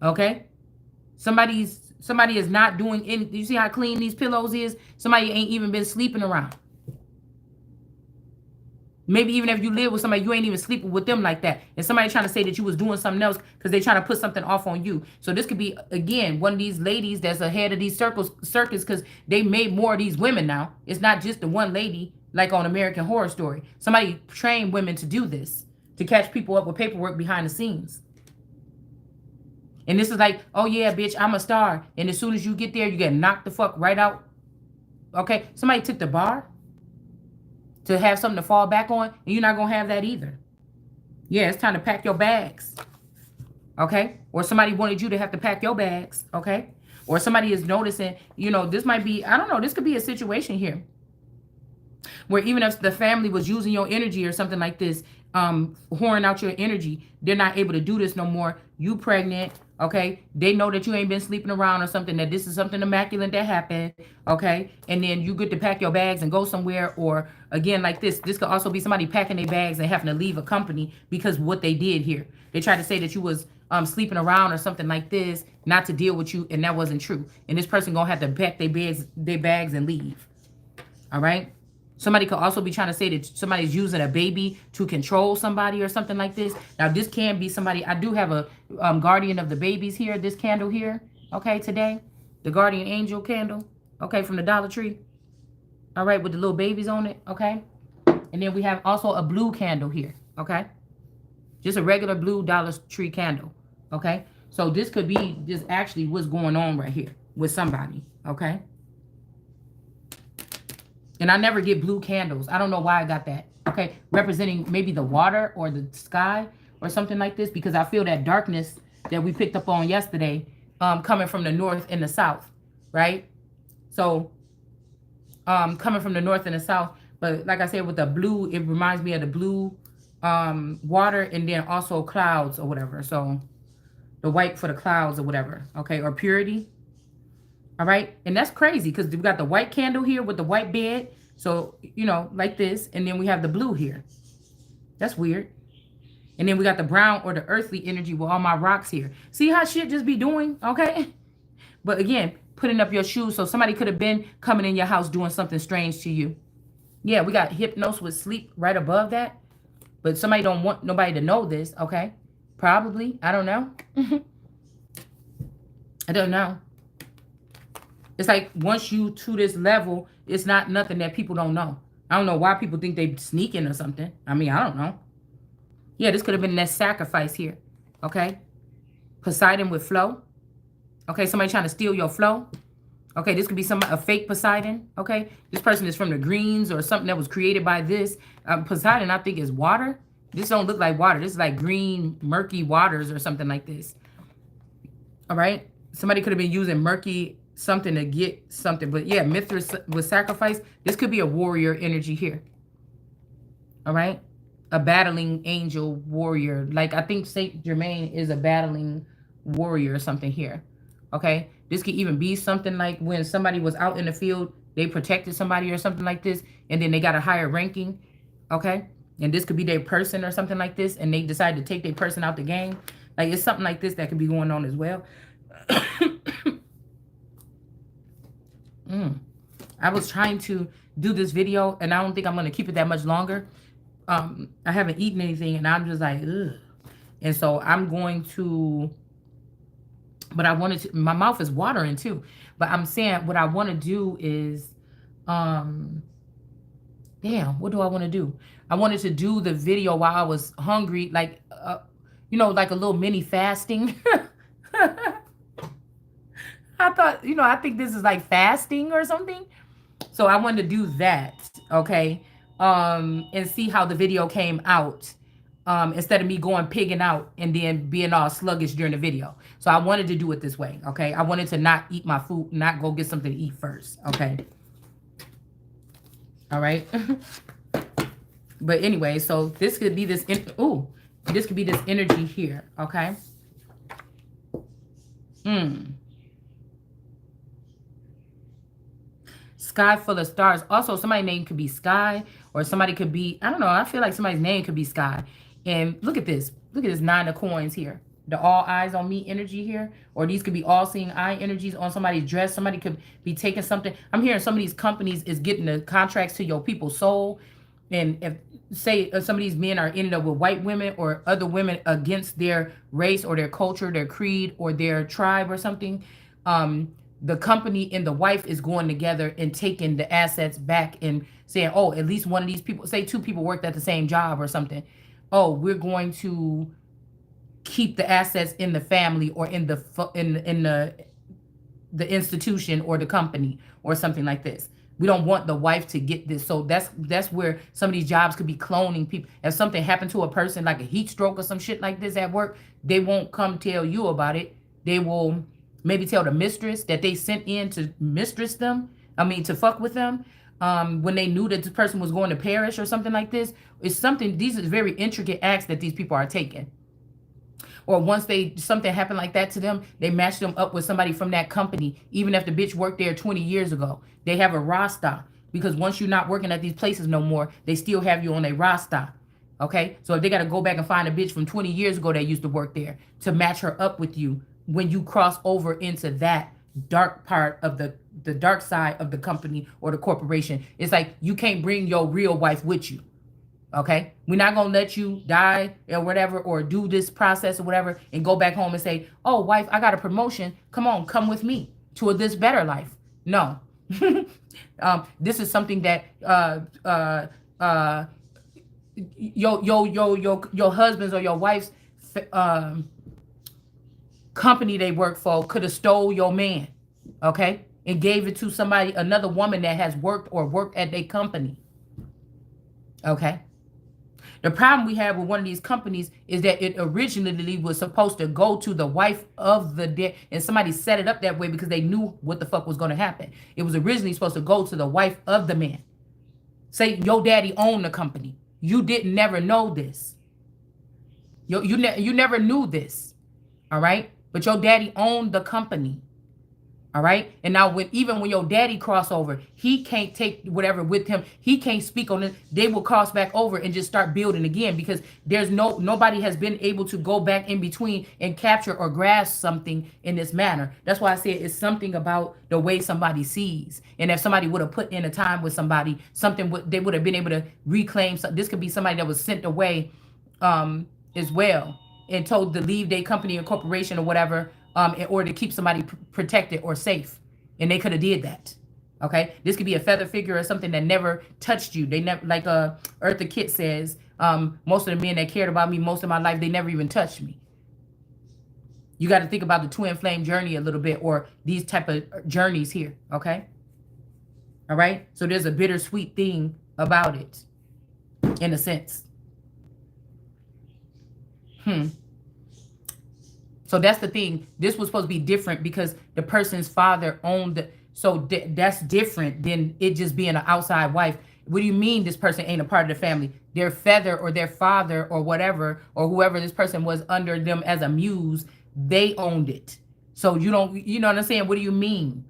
Okay? Somebody is not doing anything. You see how clean these pillows is? Somebody ain't even been sleeping around. Maybe even if you live with somebody, you ain't even sleeping with them like that. And somebody trying to say that you was doing something else because they trying to put something off on you. So this could be, again, one of these ladies that's ahead of these circus because they made more of these women now. It's not just the one lady like on American Horror Story. Somebody trained women to do this, to catch people up with paperwork behind the scenes. And this is like, oh yeah, bitch, I'm a star. And as soon as you get there, you get knocked the fuck right out. Okay? Somebody took the bar to have something to fall back on, and you're not going to have that either. Yeah, it's time to pack your bags. Okay? Or somebody wanted you to have to pack your bags. Okay? Or somebody is noticing, this might be, I don't know, this could be a situation here where even if the family was using your energy or something like this, whoring out your energy, they're not able to do this no more. You pregnant, okay? They know that you ain't been sleeping around or something, that this is something immaculate that happened, okay? And then you get to pack your bags and go somewhere, or again, like this could also be somebody packing their bags and having to leave a company because what they did here. They tried to say that you was sleeping around or something like this, not to deal with you, and that wasn't true. And this person gonna have to pack their bags and leave. All right? Somebody could also be trying to say that somebody's using a baby to control somebody or something like this. Now, this can be somebody. I do have a guardian of the babies here, this candle here, okay, today. The guardian angel candle, okay, from the Dollar Tree. All right, with the little babies on it, okay. And then we have also a blue candle here, okay. Just a regular blue Dollar Tree candle, okay. So this could be just actually what's going on right here with somebody, okay. And I never get blue candles. I don't know why I got that. Okay. Representing maybe the water or the sky or something like this. Because I feel that darkness that we picked up on yesterday coming from the north and the south. Right? So coming from the north and the south. But like I said, with the blue, it reminds me of the blue water and then also clouds or whatever. So the white for the clouds or whatever. Okay. Or purity. All right. And that's crazy because we've got the white candle here with the white bed. So, like this. And then we have the blue here. That's weird. And then we got the brown or the earthly energy with all my rocks here. See how shit just be doing? Okay. But again, putting up your shoes. So somebody could have been coming in your house doing something strange to you. Yeah, we got hypnosis with sleep right above that. But somebody don't want nobody to know this. Okay. Probably. I don't know. I don't know. It's like once you to this level, it's not nothing that people don't know. I don't know why people think they sneaking or something. I mean, I don't know. Yeah, this could have been that sacrifice here. Okay. Poseidon with flow. Okay, somebody trying to steal your flow. Okay, this could be a fake Poseidon. Okay, this person is from the greens or something that was created by this. Poseidon, I think, is water. This don't look like water. This is like green, murky waters or something like this. All right, somebody could have been using murky something to get something. But yeah, Mithras with sacrifice. This could be a warrior energy here. All right, a battling angel warrior. Like I think Saint Germain is a battling warrior or something here. Okay, this could even be something like when somebody was out in the field, they protected somebody or something like this, and then they got a higher ranking. Okay, and this could be their person or something like this, and they decided to take their person out the game. Like it's something like this that could be going on as well. I was trying to do this video, and I don't think I'm going to keep it that much longer. I haven't eaten anything, and I'm just like, ugh. And so I'm going to... But I wanted to, my mouth is watering too. But I'm saying what I want to do is, damn, what do I want to do? I wanted to do the video while I was hungry, like, you know, like a little mini fasting. I thought, you know, I think this is like fasting or something. So I wanted to do that, okay? And see how the video came out. Instead of me going pigging out and then being all sluggish during the video. So I wanted to do it this way, okay? I wanted to not eat my food, not go get something to eat first, okay? All right? But anyway, so this could be this, this could be this energy here, okay? Sky full of stars. Also, somebody's name could be Sky, or somebody could be, I don't know, I feel like somebody's name could be Sky. And look at this. Look at this 9 of coins here. The all eyes on me energy here. Or these could be all seeing eye energies on somebody's dress. Somebody could be taking something. I'm hearing some of these companies is getting the contracts to your people's soul. And if, say, some of these men are ending up with white women or other women against their race or their culture, their creed, or their tribe or something, the company and the wife is going together and taking the assets back and saying, oh, at least one of these people, say 2 people worked at the same job or something. Oh, we're going to keep the assets in the family or in the institution or the company or something like this. We don't want the wife to get this. So that's where some of these jobs could be cloning people. If something happened to a person like a heat stroke or some shit like this at work, they won't come tell you about it. They will maybe tell the mistress that they sent in to to fuck with them. When they knew that this person was going to perish or something like this. It's something, these are very intricate acts that these people are taking. Or once something happened like that to them, they match them up with somebody from that company. Even if the bitch worked there 20 years ago, they have a roster. Because once you're not working at these places no more, they still have you on a roster. Okay? So if they got to go back and find a bitch from 20 years ago that used to work there to match her up with you when you cross over into that dark part of the dark side of the company or the corporation. It's like you can't bring your real wife with you. Okay, we're not gonna let you die or whatever, or do this process or whatever and go back home and say, oh, wife, I got a promotion, come with me to this better life. No. This is something that your husband's or your wife's company they work for could have stole your man, okay, and gave it to somebody, another woman that has worked at their company. Okay. The problem we have with one of these companies is that it originally was supposed to go to the wife of the dead, and somebody set it up that way because they knew what the fuck was going to happen. It was originally supposed to go to the wife of the man. Say your daddy owned the company. You didn't never know this. You never knew this. All right? But your daddy owned the company. All right. And now even when your daddy cross over, he can't take whatever with him. He can't speak on it. They will cross back over and just start building again because there's nobody has been able to go back in between and capture or grasp something in this manner. That's why I say it's something about the way somebody sees. And if somebody would have put in a time with somebody, they would have been able to reclaim. This could be somebody that was sent away as well. and told to leave their company or corporation or whatever, in order to keep somebody protected or safe. And they could have did that. Okay, this could be a feather figure or something that never touched you. They never, like Eartha Kitt says, most of the men that cared about me most of my life, they never even touched me. You got to think about the twin flame journey a little bit, or these type of journeys here. Okay. All right. So there's a bittersweet thing about it, in a sense. So that's the thing. This was supposed to be different because the person's father owned the, so that's different than it just being an outside wife. What do you mean this person ain't a part of the family? Their feather or their father or whatever, or whoever this person was under them as a muse, they owned it. So you don't, you know what I'm saying? What do you mean?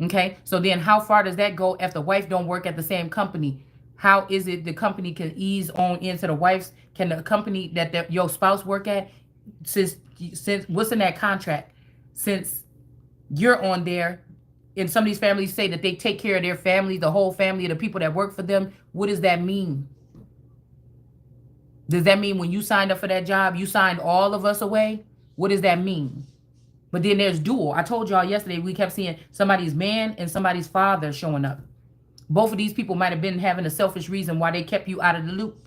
Okay. So then how far does that go if the wife don't work at the same company? How is it the company can ease on into the wife's, can the company that your spouse work at, since what's in that contract, since you're on there, and some of these families say that they take care of their family, the whole family of the people that work for them. What does that mean? Does that mean when you signed up for that job, you signed all of us away? What does that mean? But then there's dual. I told y'all yesterday, we kept seeing somebody's man and somebody's father showing up. Both of these people might have been having a selfish reason why they kept you out of the loop.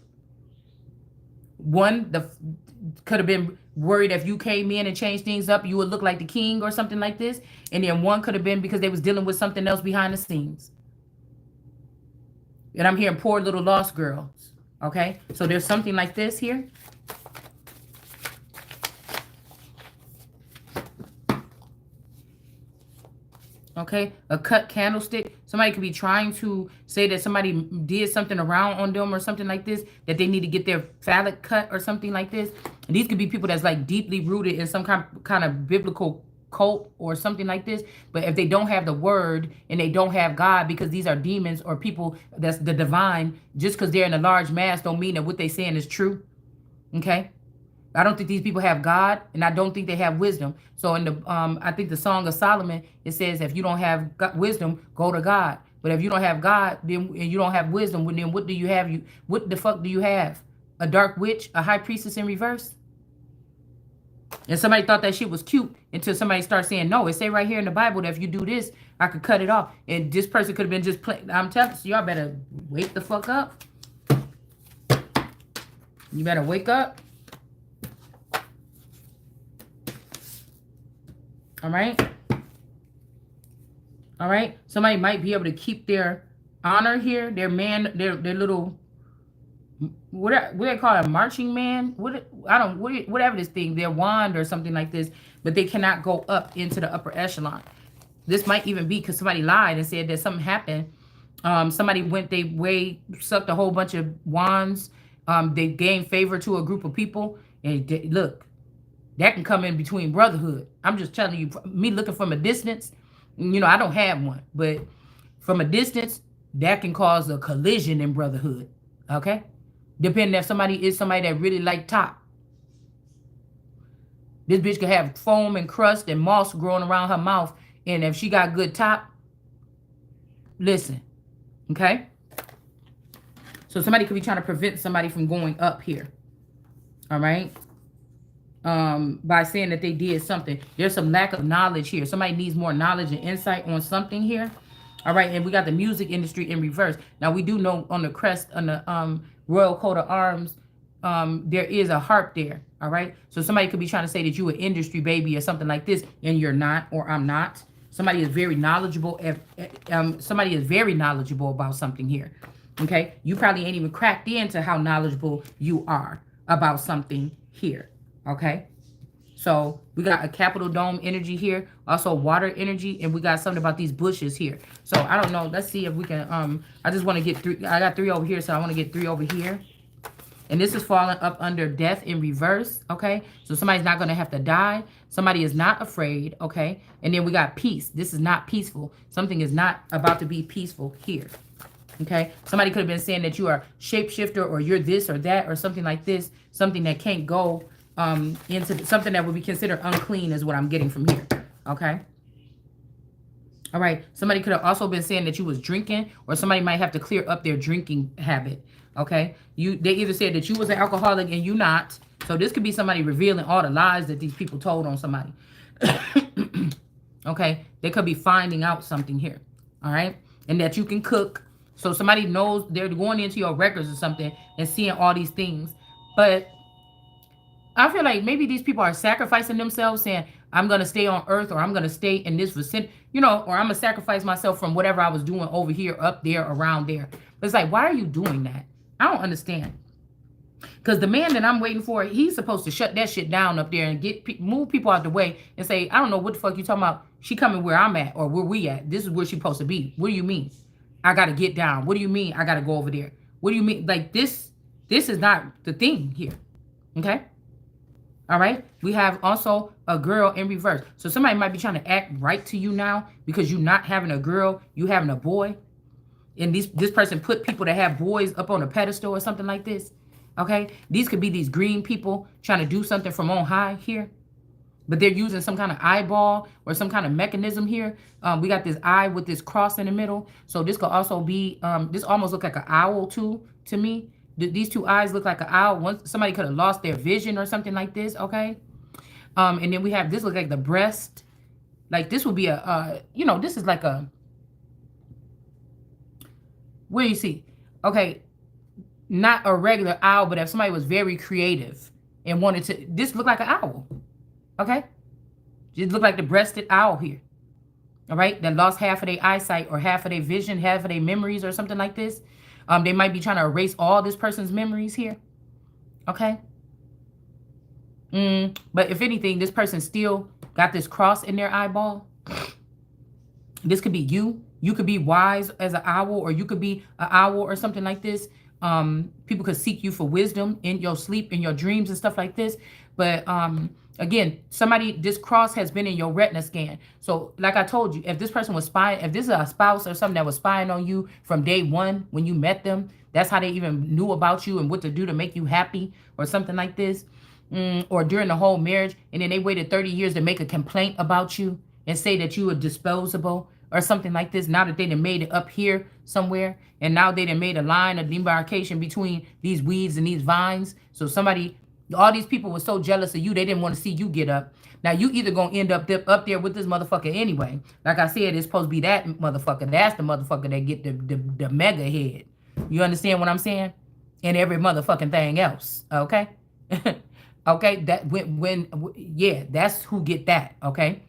One, could have been worried if you came in and changed things up, you would look like the king or something like this. And then one could have been because they was dealing with something else behind the scenes. And I'm hearing poor little lost girls. Okay, so there's something like this here. Okay, a cut candlestick. Somebody could be trying to say that somebody did something around on them or something like this, that they need to get their phallic cut or something like this. And these could be people that's like deeply rooted in some kind of biblical cult or something like this. But if they don't have the word and they don't have God, because these are demons or people that's the divine, just because they're in a large mass don't mean that what they're saying is true. Okay. I don't think these people have God, and I don't think they have wisdom. So in the, I think the Song of Solomon, it says, if you don't have wisdom, go to God. But if you don't have God, then and you don't have wisdom, then what do you have? What the fuck do you have? A dark witch, a high priestess in reverse? And somebody thought that shit was cute until somebody started saying, no, it say right here in the Bible that if you do this, I could cut it off. And this person could have been just playing. I'm telling you, so y'all better wake the fuck up. You better wake up. All right. All right. Somebody might be able to keep their honor here. Their man, their little, what they call it, a marching man? Whatever this thing, their wand or something like this, but they cannot go up into the upper echelon. This might even be because somebody lied and said that something happened. Somebody went their way, sucked a whole bunch of wands. They gained favor to a group of people. And look. That can come in between brotherhood. I'm just telling you, me looking from a distance, you know, I don't have one, but from a distance, that can cause a collision in brotherhood. Okay? Depending if somebody is somebody that really like top. This bitch could have foam and crust and moss growing around her mouth. And if she got good top, listen. Okay? So somebody could be trying to prevent somebody from going up here. All right? By saying that they did something. There's some lack of knowledge here. Somebody needs more knowledge and insight on something here. All right, and we got the music industry in reverse. Now, we do know on the crest, on the royal coat of arms, there is a harp there. All right, so somebody could be trying to say that you an industry baby or something like this, and you're not, or I'm not. Somebody is very knowledgeable. Somebody is very knowledgeable about something here. Okay, you probably ain't even cracked into how knowledgeable you are about something here. Okay, so we got a capital dome energy here, also water energy, and we got something about these bushes here. So I don't know. Let's see if we can. I just want to get 3. I got 3 over here, so I want to get 3 over here. And this is falling up under death in reverse. Okay, so somebody's not going to have to die. Somebody is not afraid. Okay, and then we got peace. This is not peaceful. Something is not about to be peaceful here. Okay, somebody could have been saying that you are shapeshifter, or you're this or that, or something like this. Something that can't go into something that would be considered unclean is what I'm getting from here. Okay. All right. Somebody could have also been saying that you was drinking, or somebody might have to clear up their drinking habit. Okay. They either said that you was an alcoholic and you not. So this could be somebody revealing all the lies that these people told on somebody. Okay, they could be finding out something here. All right, and that you can cook. So somebody knows they're going into your records or something and seeing all these things. But I feel like maybe these people are sacrificing themselves, saying, I'm going to stay on earth, or I'm going to stay in this vicinity, you know, or I'm going to sacrifice myself from whatever I was doing over here, up there, around there. But it's like, why are you doing that? I don't understand. Because the man that I'm waiting for, he's supposed to shut that shit down up there and move people out the way and say, I don't know what the fuck you talking about. She coming where I'm at, or where we at. This is where she's supposed to be. What do you mean? I got to get down. What do you mean? I got to go over there. What do you mean? Like this is not the thing here. Okay? All right. We have also a girl in reverse. So somebody might be trying to act right to you now because you're not having a girl, you having a boy. And this person put people that have boys up on a pedestal or something like this. Okay. These could be these green people trying to do something from on high here. But they're using some kind of eyeball or some kind of mechanism here. We got this eye with this cross in the middle. So this could also be, this almost look like an owl too, to me. These two eyes look like an owl. Somebody could have lost their vision or something like this, okay? And then we have this look like the breast. Like this would be a, you know, this is like a, what do you see? Okay, not a regular owl, but if somebody was very creative and wanted to, this look like an owl, okay? Just look like the breasted owl here, all right? That lost half of their eyesight or half of their vision, half of their memories or something like this. They might be trying to erase all this person's memories here. Okay. But if anything, this person still got this cross in their eyeball. This could be you. You could be wise as an owl, or you could be an owl or something like this. People could seek you for wisdom in your sleep, in your dreams and stuff like this. But again, this cross has been in your retina scan. So like I told you, if this person was spying, if this is a spouse or something that was spying on you from day one when you met them, that's how they even knew about you and what to do to make you happy or something like this. Or during the whole marriage, and then they waited 30 years to make a complaint about you and say that you were disposable or something like this. Now that they done made it up here somewhere, and now they done made a line of demarcation between these weeds and these vines. So all these people were so jealous of you, they didn't want to see you get up. Now you either gonna end up there with this motherfucker anyway. Like I said, it's supposed to be that motherfucker. That's the motherfucker that get the mega head. You understand what I'm saying? And every motherfucking thing else. Okay. Okay. That yeah, that's who get that. Okay.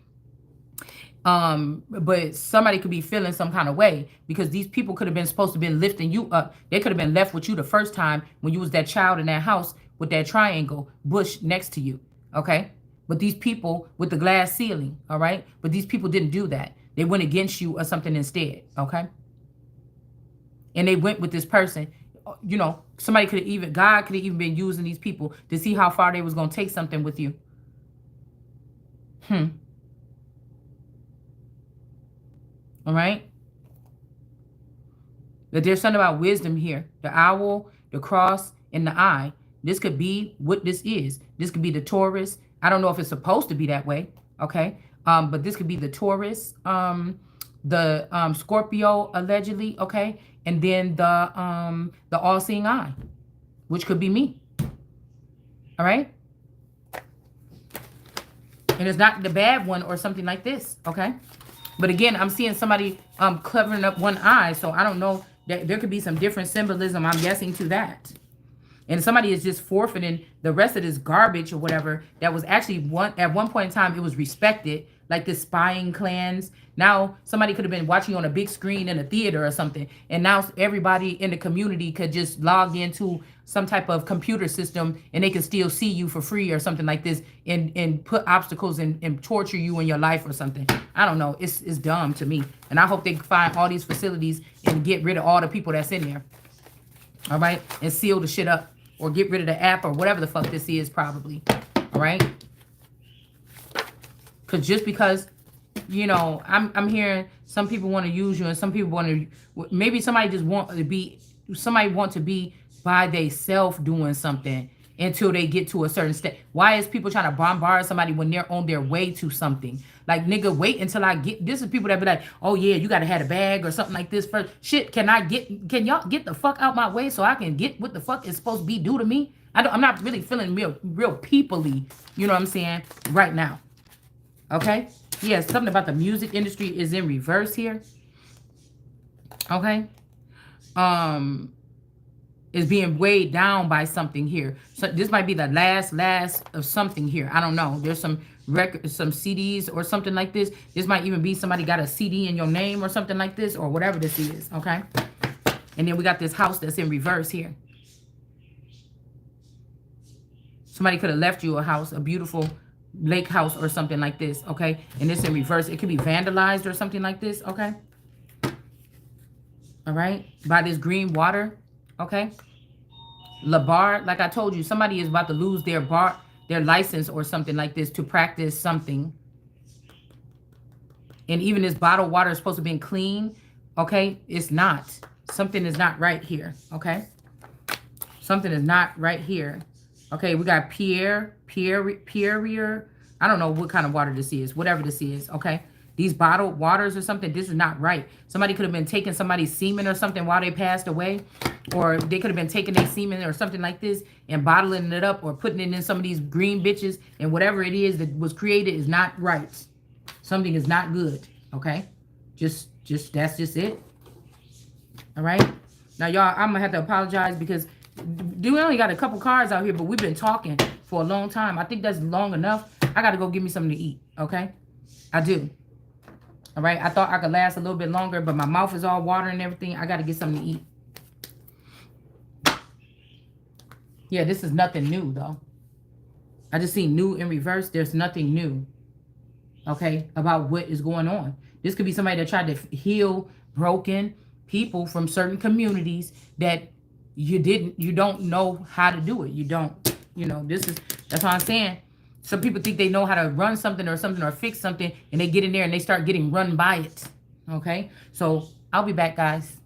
But somebody could be feeling some kind of way because these people could have been supposed to been lifting you up. They could have been left with you the first time when you was that child in that house with that triangle bush next to you. Okay. But these people with the glass ceiling. All right. But these people didn't do that. They went against you or something instead. Okay. And they went with this person. You know, God could have even been using these people to see how far they was going to take something with you. All right. But there's something about wisdom here. The owl, the cross, and the eye. This could be what this is. This could be the Taurus. I don't know if it's supposed to be that way. Okay. But this could be the Taurus, the Scorpio allegedly. Okay. And then the all-seeing eye, which could be me. All right. And it's not the bad one or something like this. Okay. But again, I'm seeing somebody covering up one eye. So I don't know. There could be some different symbolism, I'm guessing, to that. And somebody is just forfeiting the rest of this garbage or whatever that was actually at one point in time, it was respected, like this spying clans. Now somebody could have been watching on a big screen in a theater or something. And now everybody in the community could just log into some type of computer system and they can still see you for free or something like this and put obstacles and torture you in your life or something. I don't know. It's dumb to me. And I hope they find all these facilities and get rid of all the people that's in there. All right. And seal the shit up. Or get rid of the app or whatever the fuck this is probably. All right? Because just because, you know, I'm hearing some people want to use you and some people want to, maybe somebody just want to be by themselves doing something until they get to a certain state. Why is people trying to bombard somebody when they're on their way to something? Like, nigga, wait until I get, this is people that be like, oh yeah, you got to have a bag or something like this first. Shit, can y'all get the fuck out my way so I can get what the fuck is supposed to be due to me? I'm not really feeling real people-y, you know what I'm saying, right now. Okay? Yeah, something about the music industry is in reverse here. Okay? Is being weighed down by something here. So this might be the last of something here. I don't know. There's some record, some CDs or something like this. This might even be somebody got a CD in your name or something like this, or whatever this is. Okay? And then we got this house that's in reverse here. Somebody could have left you a house, a beautiful lake house or something like this, okay? And it's in reverse. It could be vandalized or something like this, okay? All right? By this green water, okay? Labar, like I told you, somebody is about to lose their license or something like this to practice something. And even this bottled water is supposed to be clean, okay? It's not. Something is not right here, okay? Something is not right here. Okay, we got Pierre. I don't know what kind of water this is, whatever this is, okay? These bottled waters or something, this is not right. Somebody could have been taking somebody's semen or something while they passed away. Or they could have been taking their semen or something like this and bottling it up or putting it in some of these green bitches. And whatever it is that was created is not right. Something is not good, okay? Just that's just it. All right? Now, y'all, I'm going to have to apologize because we only got a couple cards out here, but we've been talking for a long time. I think that's long enough. I got to go get me something to eat, okay? I do. All right? I thought I could last a little bit longer, but my mouth is all water and everything. I got to get something to eat. Yeah, this is nothing new, though. I just see new in reverse. There's nothing new, okay, about what is going on. This could be somebody that tried to heal broken people from certain communities that you don't know how to do it. You don't, that's what I'm saying. Some people think they know how to run something or fix something, and they get in there and they start getting run by it. Okay? So I'll be back, guys.